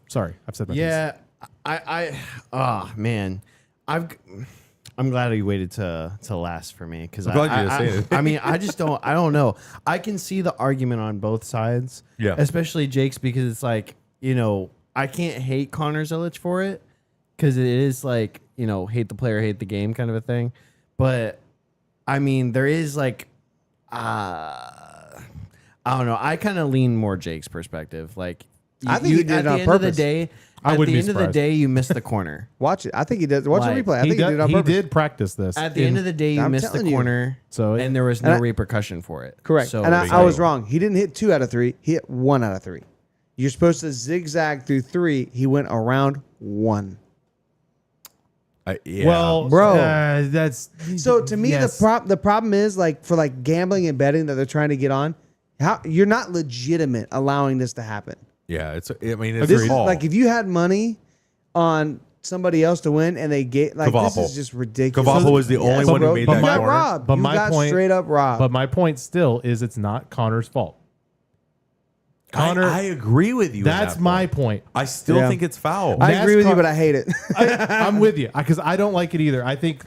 Sorry, I've said my piece. Yeah, man, I'm glad you waited to last for me because I'm glad you didn't say it. I mean, I don't know. I can see the argument on both sides. Yeah. especially Jake's because it's like I can't hate Connor Zilic for it because it is like hate the player, hate the game kind of a thing. But I mean, there is like I don't know. I kind of lean more Jake's perspective. Like I think he did at it the on end of the purpose. day. I At wouldn't the be end of the surprised. day, you missed the corner. Watch it. I think he does. Watch Like, the replay. I think he did it on purpose. did practice this. At the end of the day, you I'm missed the telling you. corner, So- and there was no And I- repercussion for it. Correct. So And it's I was like- wrong. He didn't hit 2 out of 3. He hit 1 out of 3. You're supposed to zigzag through 3. He went around 1. Yeah. Well, Bro. that's So to me, yes. the problem is like for like gambling and betting that they're trying to get on. How you're not legitimate allowing this to happen. yeah, it's a This is call. like if you had money on somebody else to win and they get like this Kvapil. is just ridiculous. Kvapil was the only one who bro, made you that got corner. robbed. But you my got point- straight up robbed. But my point still is it's not Connor's fault. Connor, I agree with you. that's on that my point. point. I still Yeah. think it's foul. I agree with you, NASCAR but I hate it. I'm with you because I don't like it either. I think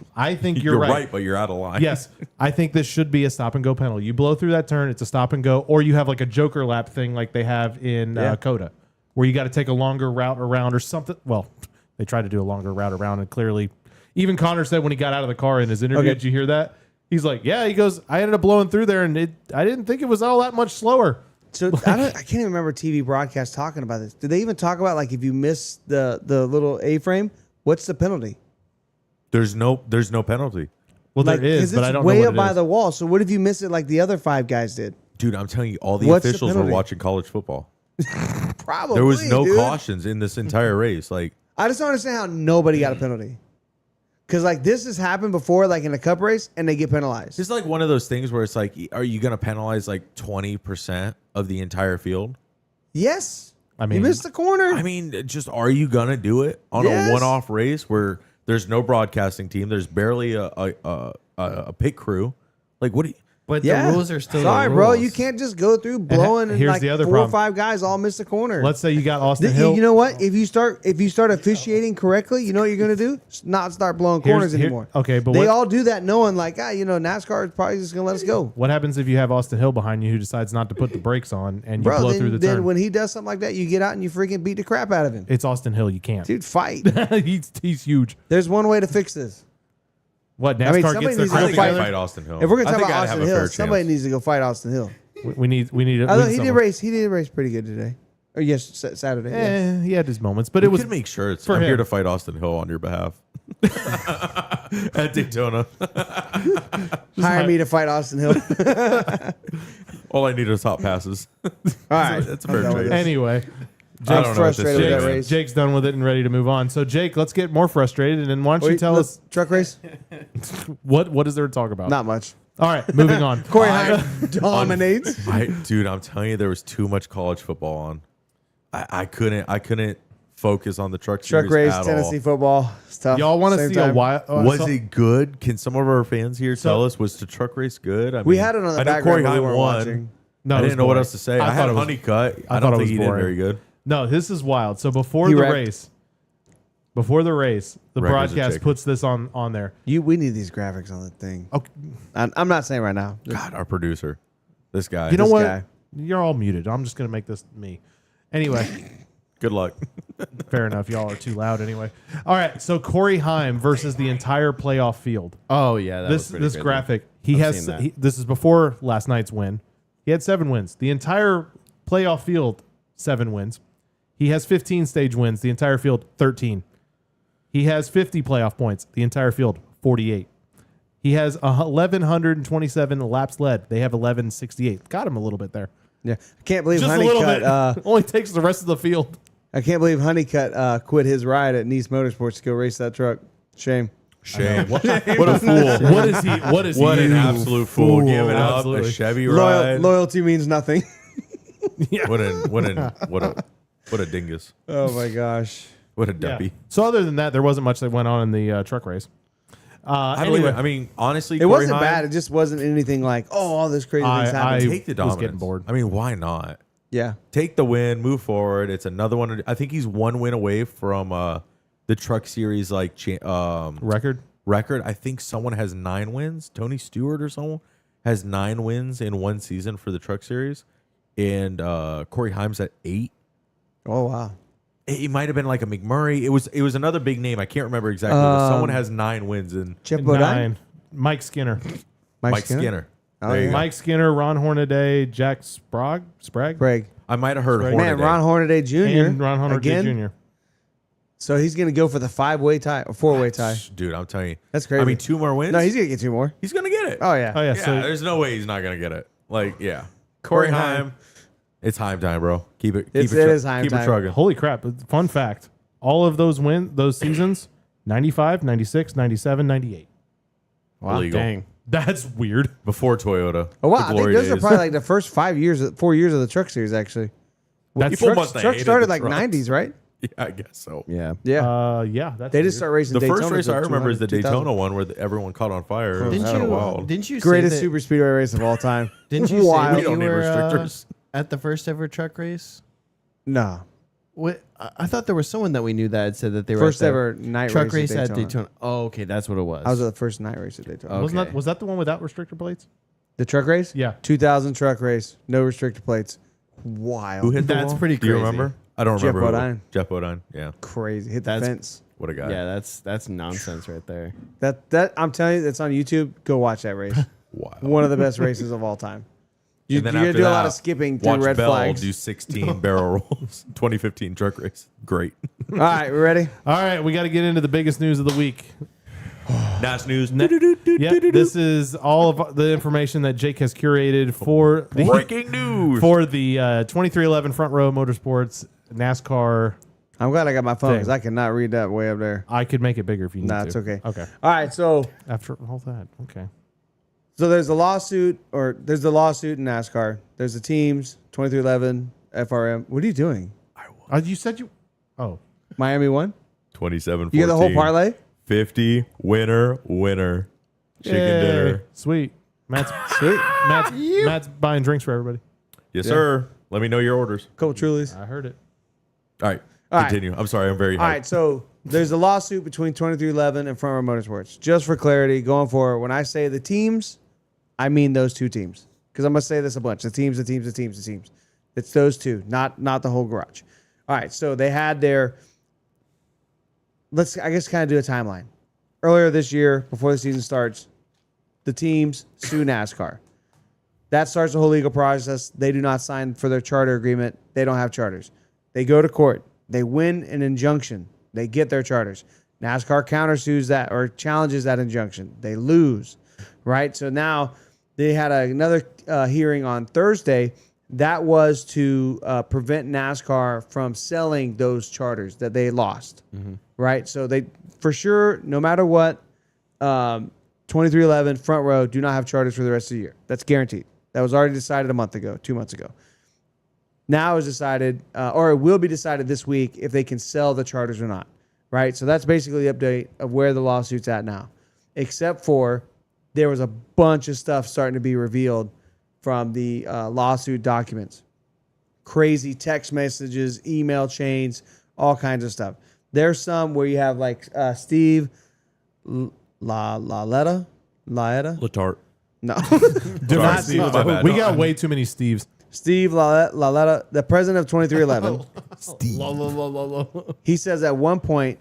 you're right. but you're out of line. Yes, I think this should be a stop and go penalty. You blow through that turn, it's a stop and go, or you have like a joker lap thing like they have in Coda, where you got to take a longer route around or something. Well, they tried to do a longer route around, and clearly, even Connor said when he got out of the car in his interview, Okay. did you hear that? He's like, yeah, he goes, I ended up blowing through there, and I didn't think it was all that much slower. So I can't even remember TV broadcast talking about this. Did they even talk about like if you miss the little A-frame, what's the penalty? There's no penalty. Well, Like, there is, 'cause but it's I don't way know what up it by is. the wall. So what if you miss it like the other 5 guys did? Dude, I'm telling you, all the What's the officials were penalty? watching college football. Probably. There was no dude. cautions in this entire race. Like, I just don't understand how nobody got a penalty. Because like this has happened before, like in a cup race, and they get penalized. it's like one of those things where it's like, are you going to penalize like 20% of the entire field? Yes. I mean- you missed the corner. I mean, just are you going to do it on Yes. a one-off race where there's no broadcasting team, there's barely a pit crew? Like, what do you? But yeah. the rules are still Sorry, the bro. rules. You can't just go through blowing and here's like the other 4 or problem. 5 guys all miss the corner. Let's say you got Austin You Hill. know what? If you start officiating correctly, you know what you're gonna do? Not start blowing corners anymore. okay, but they what- all do that knowing like, NASCAR is probably just gonna let us go. What happens if you have Austin Hill behind you who decides not to put the brakes on and you Bro, blow then, through the then turn? when he does something like that, you get out and you freaking beat the crap out of him. It's Austin Hill. You can't. Dude, fight. he's huge. There's one way to fix this. What I NASCAR mean, somebody gets their needs to I go think crap I'd fight- fight Austin Hill. If we're gonna I talk think about I'd have Austin a Hill, fair somebody chance. needs to go fight Austin Hill. We need it. Although he did race pretty good today. Or yes, Saturday. Yeah. He had his moments, but We it was could make shirts. for I'm here him. to fight Austin Hill on your behalf at Daytona. Hire me to fight Austin Hill. All I need is hot passes. All right, That's a fair I'm done with trade. this. anyway. I don't know what this frustrated with is, that man. race. Jake's done with it and ready to move on. So Jake, let's get more frustrated, and why don't you Wait, tell the us truck race? what is there to talk about? Not much. All right, moving on. Corey Hine dominates. Dude, I'm telling you, there was too much college football on. I couldn't focus on the truck Truck series race, at Tennessee all. football. It's tough. Y'all want to Same see time. a while? Was it good? Can some of our fans here So- tell us, was the truck race good? I We mean, had it on the I know background, Corey but we Hine weren't won. watching. No, I it was didn't know what boring. else to say. I I, thought had it was- Honeycutt. I I thought don't it think was he did boring. very good. No, this is wild. So before He the wrecked. race, Before the race, the Records are broadcast shaking. puts this on there. We need these graphics on the thing. Okay. I'm not saying right now. Just- God, our producer, this guy. You know This what? guy. You're all muted. I'm just gonna make this me. Anyway, Good luck. fair enough. Y'all are too loud anyway. All right. So Corey Heim versus the entire playoff field. Oh yeah, that was This pretty this good. graphic. He I've has. seen that. This is before last night's win. He had 7 wins. The entire playoff field 7 wins. He has 15 stage wins. The entire field 13. He has 50 playoff points. The entire field 48. He has 1,127 laps led. They have 1,168. Got him a little bit there. Yeah, I can't believe Just a little Honeycutt. bit. Only takes the rest of the field. I can't believe Honeycutt quit his ride at Nice Motorsports to go race that truck. Shame. Shame. What a fool. What is he? What is What he? an absolute fool. Giving up Absolutely. a Chevy ride. Loyalty means nothing. What a dingus. Oh my gosh. What a Yeah. dumpy. So other than that, there wasn't much that went on in the truck race. I mean, honestly, It Corey wasn't Heim, bad. It just wasn't anything like, oh, all this crazy things happened. take the was dominance. getting bored. I mean, why not? Yeah. Take the win, move forward. It's another one. I think he's 1 win away from the Truck Series Record. record. I think someone has 9 wins. Tony Stewart or someone has 9 wins in one season for the Truck Series, and Corey Heim's at 8. Oh wow. It might have been like a McMurray. It was another big name. I can't remember exactly. But someone has 9 wins in Chip Bodine? 9. Mike Skinner. Mike Skinner. Oh, There you yeah. go. Mike Skinner, Ron Hornaday, Jack Sprague, Craig. I might have heard Man, Hornaday. Man, Ron Hornaday Jr. and Ron Hornaday again. Jr. So he's gonna go for the 5-way tie or 4-way tie. Dude, I'm telling you. That's crazy. I mean, 2 more wins. No, he's gonna get 2 more. He's gonna get it. Oh yeah. Oh yeah, yeah. so There's no way he's not gonna get it. Like, yeah. Corey Corey Heim. It's Heim time, bro. Keep it. It is Heim Keep time. it trucking. holy crap! Fun fact: all of those seasons, 95, 96, 97, 98. Wow. Illegal. Dang. That's weird. Before Toyota. Oh wow, The I think glory those are days. probably like the first 4 years of the truck series actually. That's People Truck, must have truck hated started the like trucks. 90s, right? Yeah, I guess so. Yeah. Yeah. Yeah, that's They weird. just start racing The Daytona. first race till I remember is the 2000. Daytona one where everyone caught on fire. It was Didn't kinda you? wild. Didn't you Greatest say that, super speedway race of all time. Didn't you say Wild. that We don't you need were restrictors. at the first ever truck race? No. What? I thought there was someone that we knew that had said that they were First at the ever night truck race race at at Daytona. Daytona. Oh, okay, that's what it was. I was at the first night race at Daytona. Oh. Wasn't Okay. was that the one without restrictor plates? The truck race? Yeah. 2000 truck race, no restrictor plates. Wild. Who hit the That's wall? pretty Do you crazy. remember? I don't Jeff remember. who it was. Bodine. Jeff Bodine. Yeah. Crazy. Hit the That's- fence. What a guy. Yeah, that's nonsense right there. That I'm telling you, that's on YouTube. Go watch that race. Wow. One of the best races of all time. You're And then gonna after do a lot that, of skipping through Watch red Bell flags. do 16 barrel rolls. 2015 truck race. Great. All right, we ready? All right, we got to get into the biggest news of the week. Nash News. Yep, this is all of the information that Jake has curated for the Breaking news. for the 2311 Front Row Motorsports NASCAR. I'm glad I got my phone Thing. because I cannot read that way up there. I could make it bigger if you need Nah, to. it's okay. Okay. All right, so After all that, okay. there's a lawsuit, or there's the lawsuit in NASCAR. There's the teams, 2311, FRM. What are you doing? You said you. Oh, Miami won? 27 You get the whole parlay? 50 winner. Chicken Yay. dinner. Sweet. Matt's Sweet. Matt's buying drinks for everybody. Yes, sir. Let me know your orders. Couple Trulies. I heard it. All right. All right. Continue. I'm sorry. I'm very All hyped. right, so there's a lawsuit between 2311 and Front Row Motorsports. Just for clarity, going forward, when I say the teams, I mean those two teams. Because I'm going to say this a bunch. The teams. It's those two, not the whole garage. All right, so they had their, let's, I guess, kind of do a timeline. Earlier this year, before the season starts, the teams sue NASCAR. That starts the whole legal process. They do not sign for their charter agreement. They don't have charters. They go to court. They win an injunction. They get their charters. NASCAR countersues that or challenges that injunction. They lose, right? So now they had another hearing on Thursday. That was to prevent NASCAR from selling those charters that they lost, right? So they, for sure, no matter what, 2311 Front Row do not have charters for the rest of the year. That's guaranteed. That was already decided a month ago, 2 months ago. Now is decided, or it will be decided this week if they can sell the charters or not, right? So that's basically the update of where the lawsuit's at now, except for there was a bunch of stuff starting to be revealed from the lawsuit documents. Crazy text messages, email chains, all kinds of stuff. There's some where you have like Steve Laeta. Latart. No, Dude, Not Steve, Steve. My bad. we No, got I'm- way too many Steves. Steve Laeta, the president of 2311. He says at one point,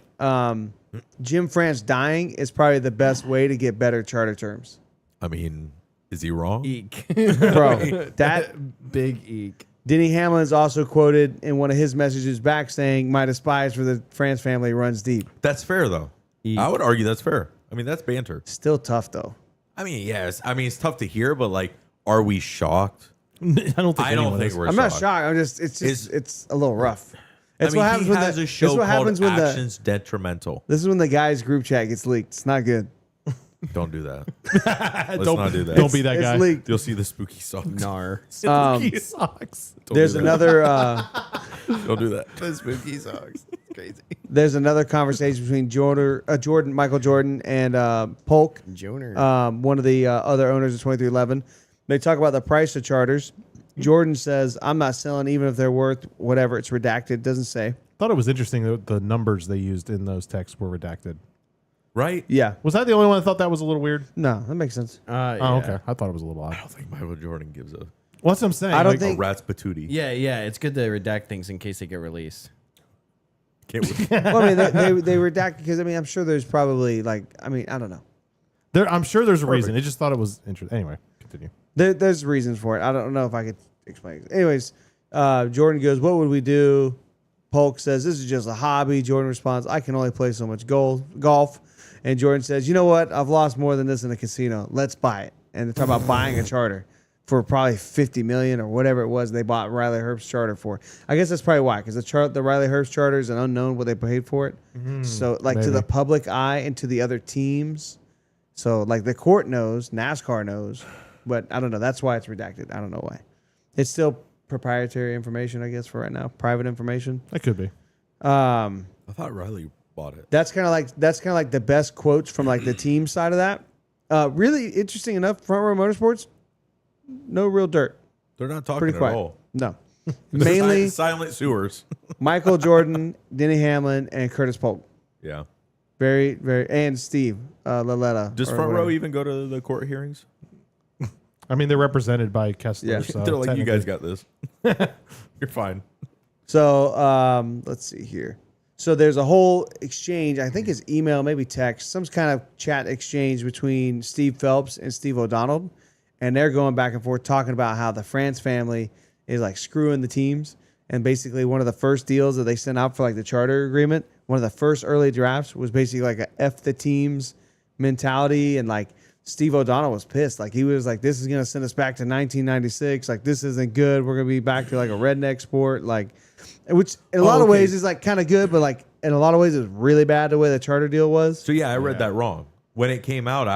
Jim France dying is probably the best way to get better charter terms. I mean, is he wrong? Eek. Bro, that Big eek. Denny Hamlin is also quoted in one of his messages back saying, "My despise for the France family runs deep." That's fair though. I would argue that's fair. I mean, that's banter. Still tough though. I mean, yes. I mean, it's tough to hear, but like, are we shocked? I don't think. I don't anyone think is. we're I'm not shocked. shocked. I'm just it's a little rough. I It's mean, what happens he when has the a show this is what called happens when the Actions Detrimental. this is when the guys group chat gets leaked. It's not good. Don't do that. Let's not do that. Don't be that It's guy. leaked. You'll see the spooky socks. Nar. Spooky socks. Don't There's do that. another Don't do that. The spooky socks. Crazy. there's another conversation between Michael Jordan and Polk, Joner. one of the other owners of 2311. They talk about the price of charters. Jordan says, "I'm not selling even if they're worth whatever." It's redacted. Doesn't say. Thought it was interesting that the numbers they used in those texts were redacted. Right? Yeah. Was that the only one that thought that was a little weird? No, that makes sense. Oh, okay. I thought it was a little odd. I don't think Michael Jordan gives a Well, that's what I'm saying. I don't Like, think- a rat's patootie. Yeah. It's good to redact things in case they get released. Can't wait. Well, I mean, they redacted because I mean, I'm sure there's probably like, I mean, I don't know. I'm sure there's a reason. It just thought it was interesting. Anyway, continue. There's reasons for it. I don't know if I could explain. Anyways, Jordan goes, "What would we do?" Polk says, "This is just a hobby." Jordan responds, "I can only play so much golf." And Jordan says, "You know what? I've lost more than this in a casino. Let's buy it." And they're talking about buying a charter for probably $50 million or whatever it was they bought Riley Herbst's charter for. I guess that's probably why, because the Riley Herbst charter is an unknown what they paid for it. So like to maybe. the public eye and to the other teams. So like the court knows, NASCAR knows, but I don't know. That's why it's redacted. I don't know why. It's still proprietary information, I guess, for right now. Private information. That could be. I thought Riley bought it. That's kind of like the best quotes from like the team side of that. Really interesting enough, Front Row Motorsports, no real dirt. They're not talking Pretty at quiet. all. No. Mainly silent sewers. Michael Jordan, Denny Hamlin, and Curtis Polk. Yeah. Very, very, and Steve Laletta. Does or Front Row whatever. even go to the court hearings? I mean, they're represented by Kessler. Yeah. So They're like, you guys technically- got this. You're fine. So let's see here. So there's a whole exchange. I think it's email, maybe text, some kind of chat exchange between Steve Phelps and Steve O'Donnell, and they're going back and forth talking about how the France family is like screwing the teams. And basically, one of the first deals that they sent out for like the charter agreement, one of the first early drafts was basically like a F the teams mentality, and like Steve O'Donnell was pissed. Like he was like, "This is gonna send us back to 1996. Like this isn't good. We're gonna be back to like a redneck sport." Like, which in a lot of ways is like kind of good, but like in a lot of ways it's really bad the way the charter deal was. So yeah, I read that wrong. When it came out,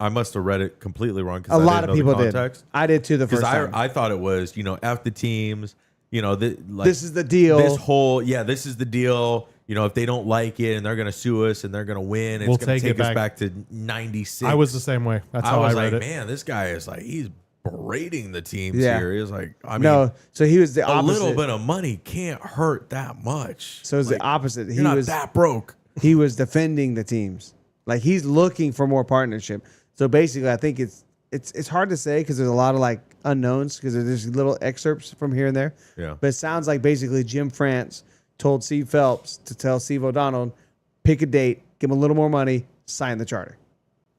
I must have read it completely wrong. A lot of people did. did. I did too the Because first time. I thought it was, F the teams, like, This is the deal. This is the deal. If they don't like it and they're going to sue us and they're going to win, it's We'll going to take take it us back. back to 96. I was the same way. That's I how I was read like, it. man, this guy is like, he's berating the teams Yeah. here. He's like, I mean, no, so he was the a opposite. little bit of money can't hurt that much. So it's the opposite. He You're not was that broke. he was defending the teams. Like he's looking for more partnership. So basically, I think it's hard to say because there's a lot of like unknowns because there's little excerpts from here and there. Yeah. But it sounds like basically Jim France told Steve Phelps to tell Steve O'Donnell, pick a date, give him a little more money, sign the charter,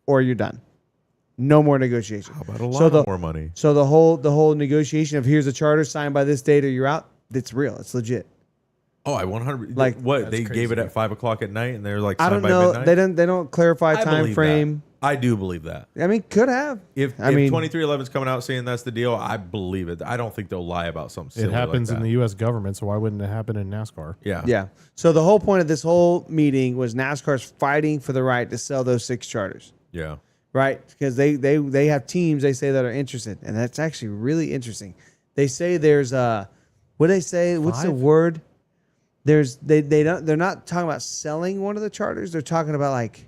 or you're done. No more negotiation. How about a lot more money? So the whole negotiation of here's a charter signed by this date or you're out. It's real. It's legit. Oh, I 100. Like, what they gave it at 5 o'clock at night, and they're like, I signed don't by know. midnight? They don't clarify I time believe frame. that. I do believe that. I mean, could have. If I mean, 2311's coming out saying that's the deal, I believe it. I don't think they'll lie about something silly It happens like in that. the U.S. government, so why wouldn't it happen in NASCAR? Yeah. Yeah. So the whole point of this whole meeting was NASCAR's fighting for the right to sell those 6 charters, Yeah. right? Because they have teams they say that are interested, and that's actually really interesting. They say there's what do they say? What's the 5? word? There's they're not talking about selling one of the charters. They're talking about like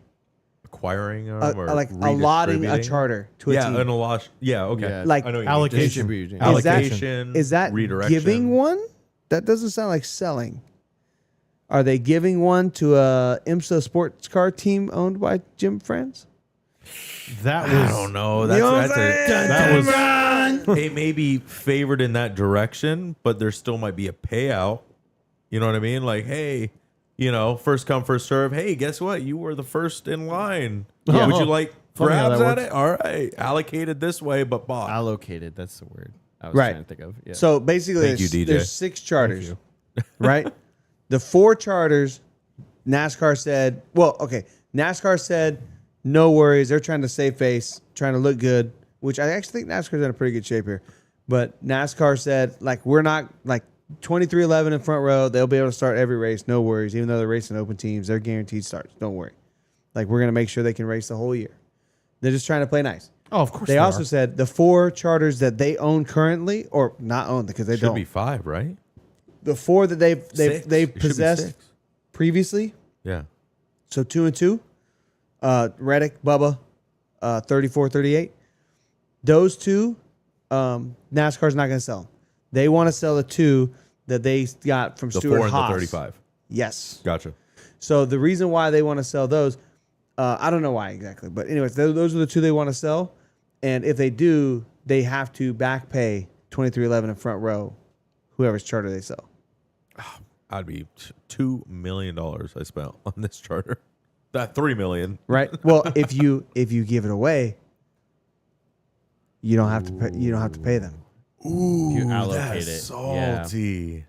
Acquiring them or like allotting a redistributing? charter to a Yeah, team. an allot. Yeah, okay. Yeah. Like I know what you mean. allocation. Distribution. Is that- Allocation. Is that redirection. giving one? That doesn't sound like selling. Are they giving one to a IMSA sports car team owned by Jim France? That was I don't know. You know what I'm That's saying? that was it may be favored in that direction, but there still might be a payout. You know what I mean? Like, hey, first come, first serve. Hey, guess what? You were the first in line. Yeah. Would you like Funny how grabs that at works. it? All right. Allocated this way, but bought. Allocated. That's the word I was Right. trying to think of. Yeah. So basically, Thank you, DJ. there's 6 charters, right? The 4 charters, NASCAR said, NASCAR said, no worries. They're trying to save face, trying to look good, which I actually think NASCAR's in a pretty good shape here. But NASCAR said, like, we're not, like, 23-11 in front row. They'll be able to start every race, no worries. Even though they're racing open teams, they're guaranteed starts. Don't worry. Like, we're going to make sure they can race the whole year. They're just trying to play nice. Oh, of course. They also are. said the 4 charters that they own currently, or not own because they Should don't. be 5, right? The 4 that they've Six. It should be possessed 6. previously, Yeah. so 2 and 2, Reddick, Bubba, 34, 38. Those 2, NASCAR's not going to sell. They want to sell the 2 that they got from The Stuart 4 and Haas. the 35. Yes. Gotcha. So the reason why they want to sell those, I don't know why exactly, but anyways, those are the 2 they want to sell. And if they do, they have to back pay 23-11 in front row, whoever's charter they sell. I'd be $2 million I spent on this charter. That $3 million. Right. Well, if you give it away, you don't have to pay, them. Ooh, you allocate that's it. salty.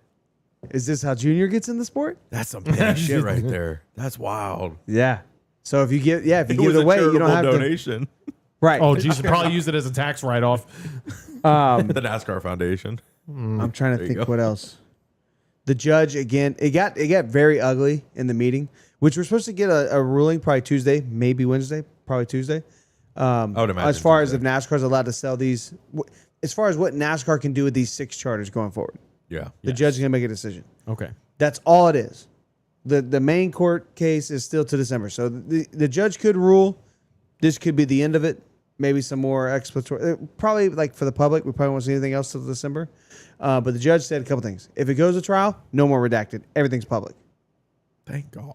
Is this how Junior gets in the sport? That's some petty shit right there. That's wild. Yeah. So if you give It it was away, a you don't have charitable to. donation. Right. Oh, geez, you should probably use it as a tax write-off. The NASCAR Foundation. I'm trying to There you think go. what else. The judge again. It got very ugly in the meeting, which we're supposed to get a ruling probably Tuesday, maybe Wednesday, probably Tuesday. I would imagine. As far as Tuesday. if NASCAR's allowed to sell these, as far as what NASCAR can do with these 6 charters going forward, Yeah. the judge is gonna make a decision. Okay. That's all it is. The main court case is still to December. So the judge could rule this could be the end of it. Maybe some more explanatory. Probably like for the public, we probably won't see anything else till December. But the judge said a couple things. If it goes to trial, no more redacted. Everything's public. Thank God.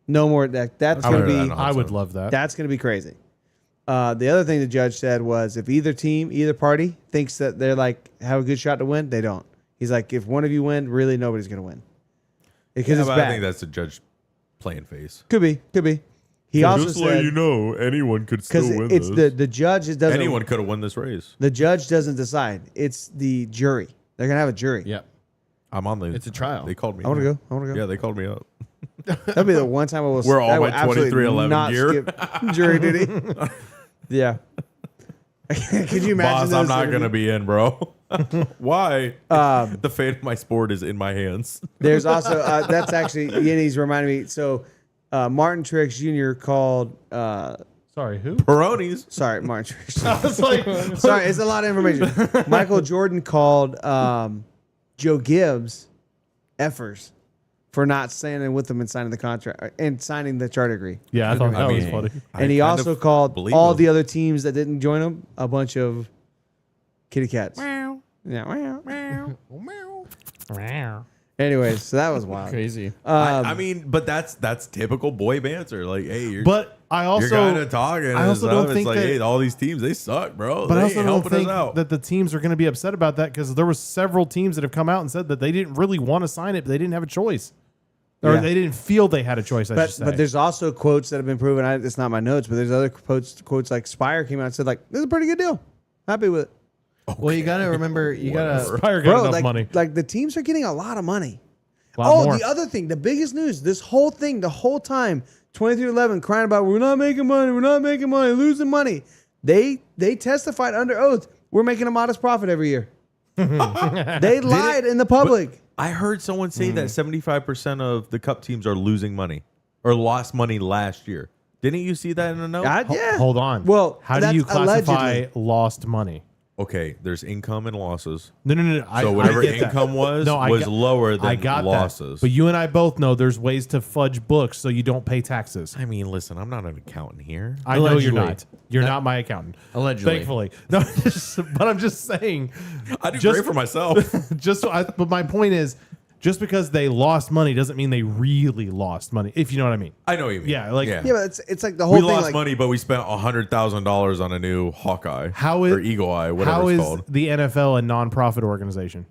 No more redacted. That's I going would to have be that. I would love that. that's going to be crazy. The other thing the judge said was if either team, either party thinks that they're like have a good shot to win, they don't. He's like, if one of you win, really nobody's going to win. Because it's but bad. I think that's the judge playing face. Could be. He also Just said let you know, anyone could because still win it's this. the judge doesn't. Anyone could have won this race. The judge doesn't decide. It's the jury. They're gonna have a jury. Yeah. I'm on the. It's a trial. They called me. I want to go. I want to go. Yeah, they called me up. That'll be the one time I will. We're all I will by absolutely 23-11 not gear. skip jury duty. Yeah. Could you imagine? Boss, I'm those not interviews? gonna be in, bro. Why? The fate of my sport is in my hands. There's also that's actually Yenny's reminding me. So Martin Truex Jr. called. Sorry, who? Peronis. Sorry, Martin Truex. I was like, Sorry, it's a lot of information. Michael Jordan called Joe Gibbs effers for not standing with them and signing the contract and signing the charter agree. yeah, I thought that was mean, funny. And he kind also of called believe all him. the other teams that didn't join him a bunch of kitty cats. Yeah. Anyways, so that was wild. Crazy. I mean, but that's typical boy banter. Like, hey, you're But I also you're kind of talking. I also don't think it's like, that- hey, all these teams they suck, bro. But they I ain't also don't helping think us out. that the teams are going to be upset about that because there were several teams that have come out and said that they didn't really want to sign it, but they didn't have a choice, or Yeah. they didn't feel they had a choice. I should say. But there's also quotes that have been proven. It's not my notes, but there's other quotes like Spire came out and said like, "This is a pretty good deal. Happy with it." Well, you got to remember, you got to. Spire got enough like, money. like the teams are getting a lot of money. Lot more. The other thing, the biggest news, this whole thing, the whole time, 23-11 crying about we're not making money, losing money. They testified under oath, we're making a modest profit every year. They lied in the public. I heard someone say that 75% of the Cup teams are losing money or lost money last year. Didn't you see that in a note? Yeah. Hold on. Well, how do that's you classify allegedly. lost money? Okay, there's income and losses. No. So whatever I get that. income was I was got- lower than I got losses. that. But you and I both know there's ways to fudge books so you don't pay taxes. I mean, listen, I'm not an accountant here. I know you're Allegedly. not. You're not my accountant. Allegedly. Thankfully. No, but I'm just saying. I do just- great for myself. But my point is, just because they lost money doesn't mean they really lost money. If you know what I mean. I know what you mean. Yeah, like Yeah, but it's like the whole we thing. lost Like, money, but we spent $100,000 on a new Hawkeye How is or Eagle Eye, whatever how it's is called. the NFL a non-profit organization?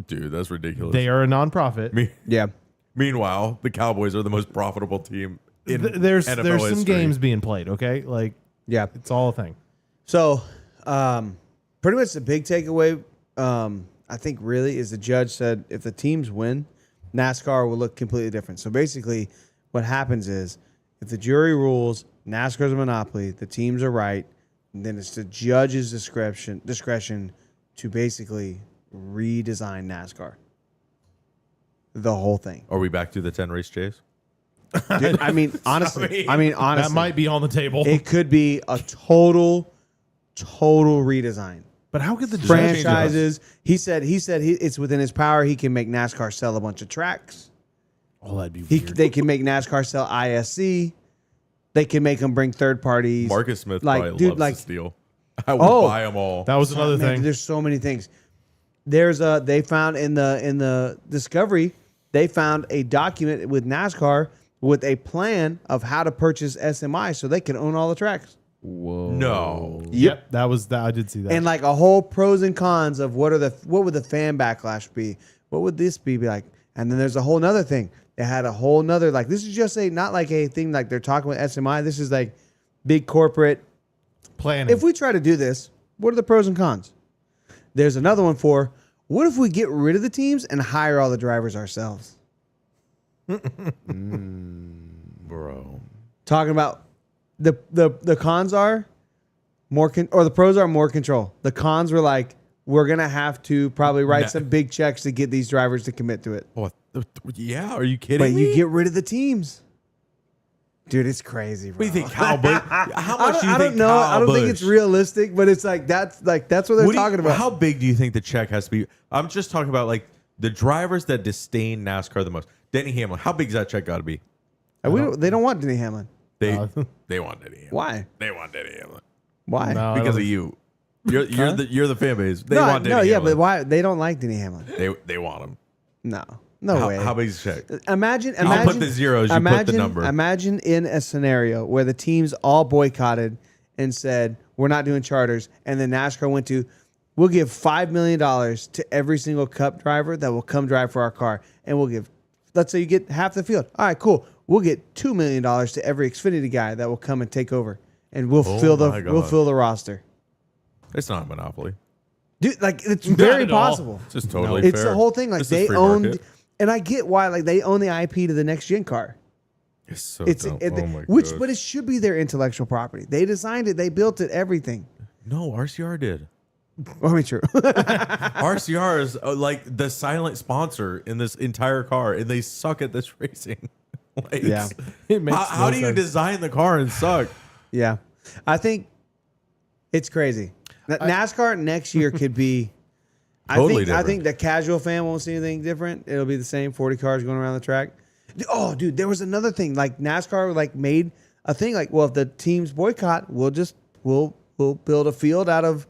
Dude, that's ridiculous. They are a non-profit. yeah. Meanwhile, the Cowboys are the most profitable team in There's NFL some history. games being played. Okay, like Yeah. it's all a thing. So, pretty much the big takeaway, I think, really is the judge said if the teams win, NASCAR will look completely different. So basically, what happens is if the jury rules NASCAR's a monopoly, the teams are right, then it's the judge's discretion to basically redesign NASCAR. The whole thing. Are we back to the 10 race chase? Dude, I mean, honestly, That might be on the table. it could be a total redesign. But how could the judge Franchises. He said it's within his power. He can make NASCAR sell a bunch of tracks. Oh, that'd be He, weird. they can make NASCAR sell ISC. They can make them bring third parties. Marcus Smith like, probably dude, loves like, to steal. I would Oh. buy them all. That was another Man, thing. there's so many things. They found in the Discovery, they found a document with NASCAR with a plan of how to purchase SMI so they can own all the tracks. No. Yep, that was that. I did see that. And like a whole pros and cons of what would the fan backlash be? What would this be like? And then there's a whole nother thing. They had a whole nother, like, this is just not like a thing like they're talking with SMI. This is like big corporate. Planning. If we try to do this, what are the pros and cons? There's another one for what if we get rid of the teams and hire all the drivers ourselves? Bro. Talking about the cons are more or the pros are more control. The cons were like, we're gonna have to probably write some big checks to get these drivers to commit to it. What? Yeah, are you kidding But me? you get rid of the teams. Dude, it's crazy, bro. What do you think, Kyle Busch? How much do you I think don't know. Kyle I don't think Busch- it's realistic, but it's like that's what they're talking about. How big do you think the check has to be? I'm just talking about like the drivers that disdain NASCAR the most. Denny Hamlin. How big is that check got to be? They don't want Denny Hamlin. They want Denny Hamlin. Why? They want Denny Hamlin Why? No, I because don't- of you. You're the fan base. They want Denny no, yeah, Hamlin. but why? They don't like Denny Hamlin. They want him. No way. How big is the check? Imagine. I'll put the zeros. You put the number. Imagine in a scenario where the teams all boycotted and said we're not doing charters, and then NASCAR went to, we'll give $5 million to every single Cup driver that will come drive for our car, and we'll give, let's say you get half the field. All right, cool. We'll get $2 million to every Xfinity guy that will come and take over, and we'll fill my God. the roster. It's not a monopoly. Dude, like it's very at all. possible. It's just totally It's fair. the whole thing. Like This is they free owned, market. and I get why. Like they own the IP to the next gen car. It's so It's dumb. it, Oh my which, gosh. but it should be their intellectual property. They designed it. They built it. Everything. No, RCR did. I mean, true. RCR is like the silent sponsor in this entire car, and they suck at this racing. Like, Yeah. It makes How no do you sense. design the car and suck? Yeah, I think it's crazy. NASCAR next year could be. Totally I different. think the casual fan won't see anything different. It'll be the same 40 cars going around the track. Oh, dude, there was another thing. Like NASCAR, like made a thing. Like, well, if the teams boycott, we'll build a field out of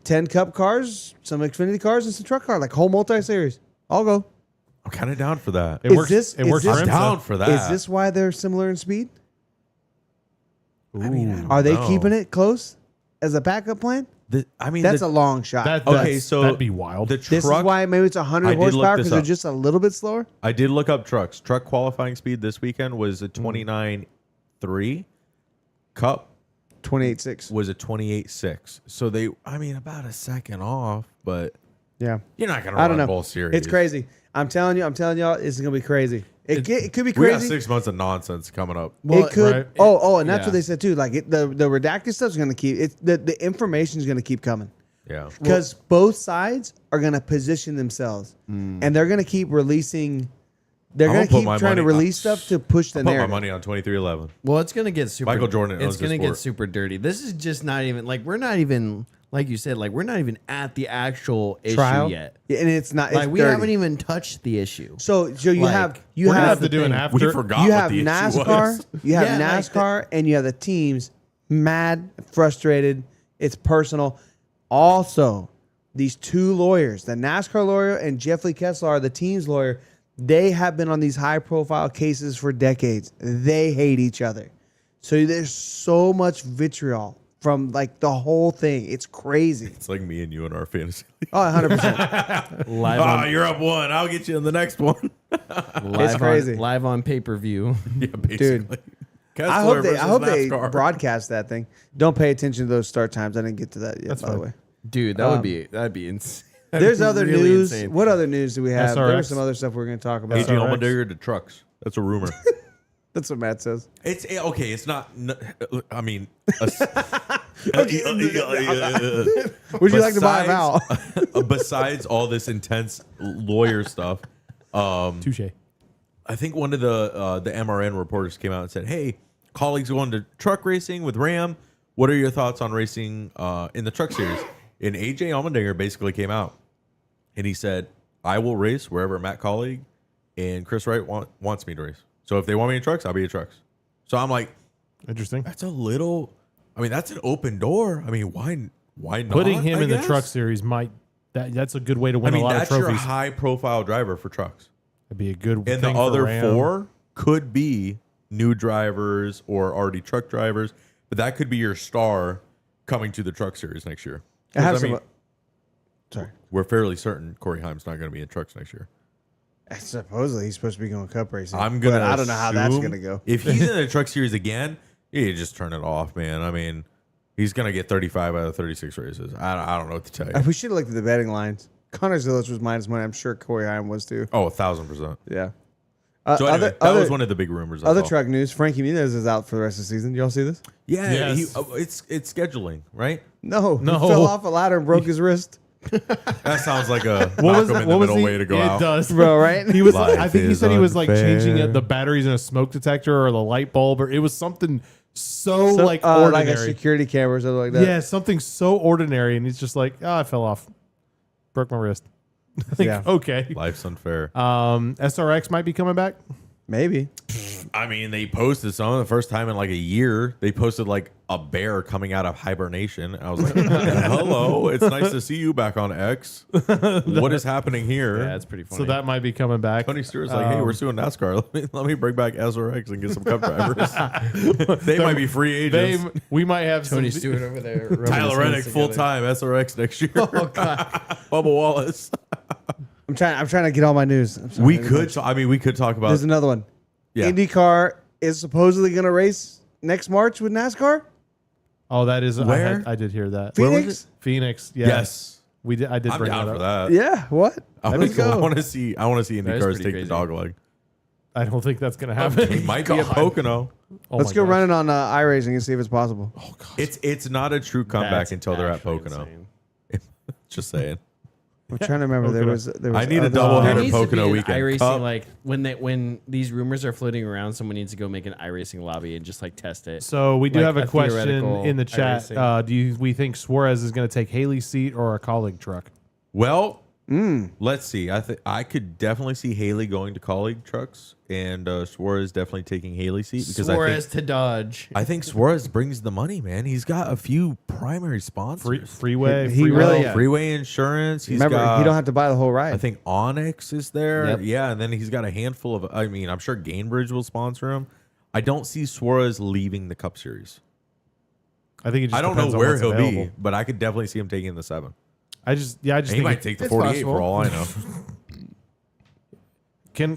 10 Cup cars, some Xfinity cars, and some truck cars, like whole multi-series. I'll go. I'm kind of down for that. It works. this- It is works this- for I'm him. down so- for that. Is this why they're similar in speed? Ooh, Are they no. keeping it close as a backup plan? That's a long shot. That, Okay, that's- so that'd be wild. The This truck. is why maybe it's I 100 did look horsepower this because they're up. just a little bit slower. I did look up trucks. Truck qualifying speed this weekend was a 29.3. Cup 28.6. was a 28.6. So they, I mean, about a second off, but Yeah. you're not going to I run don't know. both series. It's crazy. I'm telling y'all, it's going to be crazy. It could be We got crazy. 6 months of nonsense coming up. It could. right. And that's Yeah. what they said too. Like the redacted stuff's going to keep it. The information is going to keep coming Yeah. because both sides are going to position themselves, and they're going to keep releasing. They're I'm going gonna to put my keep trying to money- release stuff to push the Put my narrative. money on 2311. Well, it's gonna get super. Michael Jordan owns It's gonna the get sport. super dirty. This is just not even like we're not even like you said. Like we're not even at the actual Trial issue yet. Yeah, and it's not. Like it's we dirty. haven't even touched the issue. So you Like, have We're gonna have the to do an thing. after. We forgot You what have the issue NASCAR, was. you have Yeah, like NASCAR, and you have the teams mad, frustrated. It's personal. Also, these two lawyers, the NASCAR lawyer and Jeff Lee Kessler, the team's lawyer, they have been on these high-profile cases for decades. They hate each other. So there's so much vitriol from like the whole thing. It's crazy. It's like me and you in our fantasy league. Oh, 100%. Live Oh, on, you're up one. I'll get you in the next one. live crazy. on, live on pay-per-view. Yeah, basically. I hope they NASCAR. broadcast that thing. Don't pay attention to those start times. I didn't get to that yet, That's by the fine. way. Dude, that'd be insane. There's other Really news. insane. What other news do we have? There was SRX. some other stuff we're going to talk about. AJ SRX. Allmendinger to trucks. That's a rumor. That's what Matt says. It's okay. It's not. I mean, Would you like to buy him out? Besides all this intense lawyer stuff, Touche. I think one of the MRN reporters came out and said, "Hey, colleagues going to truck racing with Ram. What are your thoughts on racing in the truck series?" And AJ Allmendinger basically came out and he said, "I will race wherever Matt Colleague and Chris Wright wants me to race. So if they want me in trucks, I'll be in trucks." So I'm like, Interesting. that's a little. I mean, that's an open door. I mean, why not? Putting him I in the guess? truck series might that's a good way to I win mean, a lot of that's your trophies. high profile driver for trucks. That'd be a good And thing the other for Ram. four could be new drivers or already truck drivers, but that could be your star coming to the truck series next year. I have 'Cause, some. mean, Sorry. we're fairly certain Corey Haim's not going to be in trucks next year. Supposedly he's supposed to be going cup racing. I'm gonna. But I don't know how that's assume going to go. If he's in the truck series again, you just turn it off, man. I mean, he's going to get 35 out of 36 races. I don't know what to tell you. We should have looked at the betting lines. Connor Zillich was minus money. I'm sure Corey Haim was too. Oh, 1,000%. Yeah. So anyway, that was one of the big rumors. I Other saw. truck news. Frankie Muniz is out for the rest of the season. Y'all see this? Yeah, Yes. it's scheduling, right? No. No. He fell off a ladder and broke his wrist. That sounds like a What was Malcolm it? in What the was middle he? way to go It out. does. Bro, right? He was. Life I think he is said he was like changing unfair. the batteries in a smoke detector or the light bulb, or it was something so, So, like ordinary. like a security camera or something like that. Yeah, something so ordinary, and he's just like, "Oh, I fell off, broke my wrist." Like, Yeah. okay. Life's unfair. SRX might be coming back. Maybe. I mean, they posted some the first time in like a year. They posted like a bear coming out of hibernation. I was like, "Hello, it's nice to see you back on X. What is happening here?" Yeah, that's pretty funny. So that might be coming back. Tony Stewart's like, "Hey, we're suing NASCAR. Let me bring back SRX and get some cup drivers. They might be free agents." We might have Tony some, Stewart over there. rubbing Tyler his hands Reddick together. full time SRX next year. Oh God. Bubba Wallace. I'm trying to get all my news. I'm sorry. We could. We could talk about. There's another one. Yeah. IndyCar is supposedly going to race next March with NASCAR. Oh, that is. Where? I did hear that. Where was Phoenix. Phoenix. Yeah. Yes, We did. I did I'm bring down that for up. that. Yeah. What? I Let's go. want to see. I want to see That is IndyCars pretty take crazy. the dog leg. I don't think that's gonna happen. It might be at Pocono. Oh Let's my go gosh. running on iRacing and see if it's possible. It's not a true comeback That's until they're at actually Pocono. insane. Just saying. I'm trying to remember. There was. I need a other- double There header needs to be Pocono an weekend. iRacing, Cup. like when these rumors are floating around, someone needs to go make an iRacing lobby and just like test it. So we do Like have a a question theoretical in the chat. iRacing. We think Suarez is going to take Haley's seat or a colleague truck? Well, let's see. I could definitely see Haley going to colleague trucks and Suarez definitely taking Haley's seat because Suarez to Dodge. I think Suarez brings the money, man. He's got a few primary sponsors. Freeway. He freeway. really- yeah. Freeway insurance. He's Remember, got, he don't have to buy the whole ride. I think Onyx is there. Yep. Yeah, and then he's got a handful of. I mean, I'm sure Gainbridge will sponsor him. I don't see Suarez leaving the Cup Series. I think it just I don't know depends on where what's he'll available. be, but I could definitely see him taking the 7. I just And he think might take the it's 48 possible. for all I know. can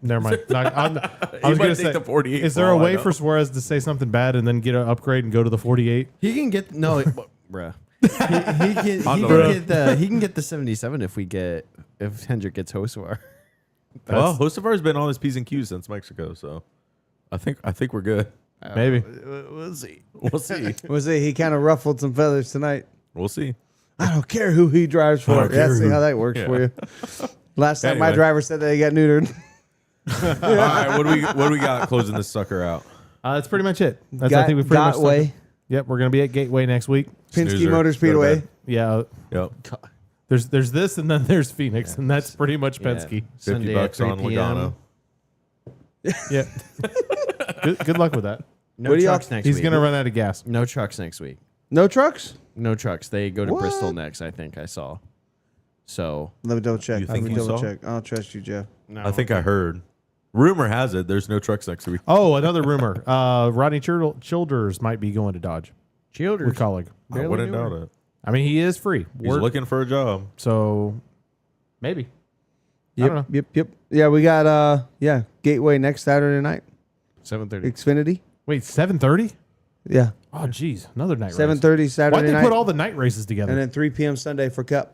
never mind. No, I was might going to take say, the 48 is for there a all I way know. for Suarez to say something bad and then get an upgrade and go to the 48? He can get bruh. He can get the 77 if Hendrick gets Hosovar. Well, Hocevar's been on his P's and Q's since Mexico, so I think we're good. Maybe. We'll see. We'll see. Was it? He kind of ruffled some feathers tonight. We'll see. I don't care who he drives for. don't care Let's see who. how that works Yeah. for you. Last time my Anyway. driver said that he got neutered. All right, what do we got closing this sucker out? That's pretty much it. I think we pretty much. Gotway, Yep, we're going to be at Gateway next week. Penske Snoozer. Motor Go to Speedway. bed. Yeah. Yep. There's this and then there's Phoenix, and that's pretty much Penske. Sunday $50 at 3 on p.m. Logano. Yeah. good luck with that. No What do y'all- trucks next He's week. going to run out of gas. No trucks next week. No trucks? No trucks. They go to What? Bristol next, I think I saw. So Let me double check. You Let think me you double saw? check. I don't trust you, Jeff. no. I think I heard. Rumor has it there's no trucks next week. Oh, another rumor. Rodney Childers might be going to Dodge Childers. with colleague. I wouldn't doubt it. I mean, he is free. He's looking for a job. So maybe. I don't know. Yep. Yeah, we got Gateway next Saturday night. 7:30. Xfinity. Wait, 7:30? Yeah, Oh, geez, another night race. 7:30 Why'd Saturday they night, put all the night races together? and then 3 p.m. Sunday for Cup.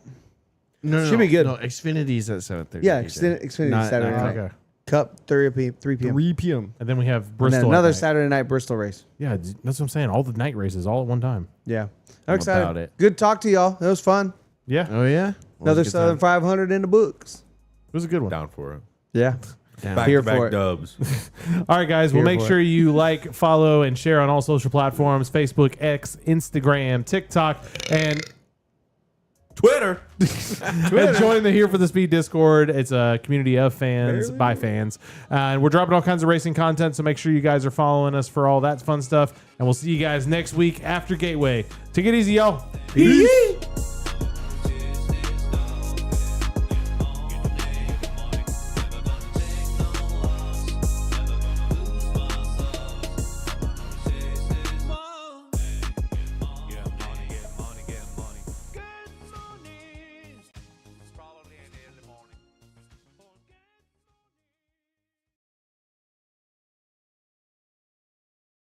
No, Should be good. No, Xfinity's at 7:30. Yeah, DJ. Xfinity Not- Saturday not night. okay. Cup 3 p.m. 3 p.m. And then we have And Bristol. then at another night. Saturday night Bristol race. Yeah, that's what I'm saying. All the night races all at one time. Yeah, I'm I'm excited. about it. Good talk to y'all. It was fun. Yeah, Oh yeah. Another Southern 500 in the books. it was a good one. Down for it. Yeah, Back Here to back for it. dubs. All right, guys. Well, Here make for sure you like, follow, and share on all social platforms: Facebook, X, Instagram, TikTok, and Twitter. And join the Here for the Speed Discord. It's a community of fans by fans. And we're dropping all kinds of racing content, so make sure you guys are following us for all that fun stuff. And we'll see you guys next week after Gateway. Take it easy, y'all. peace.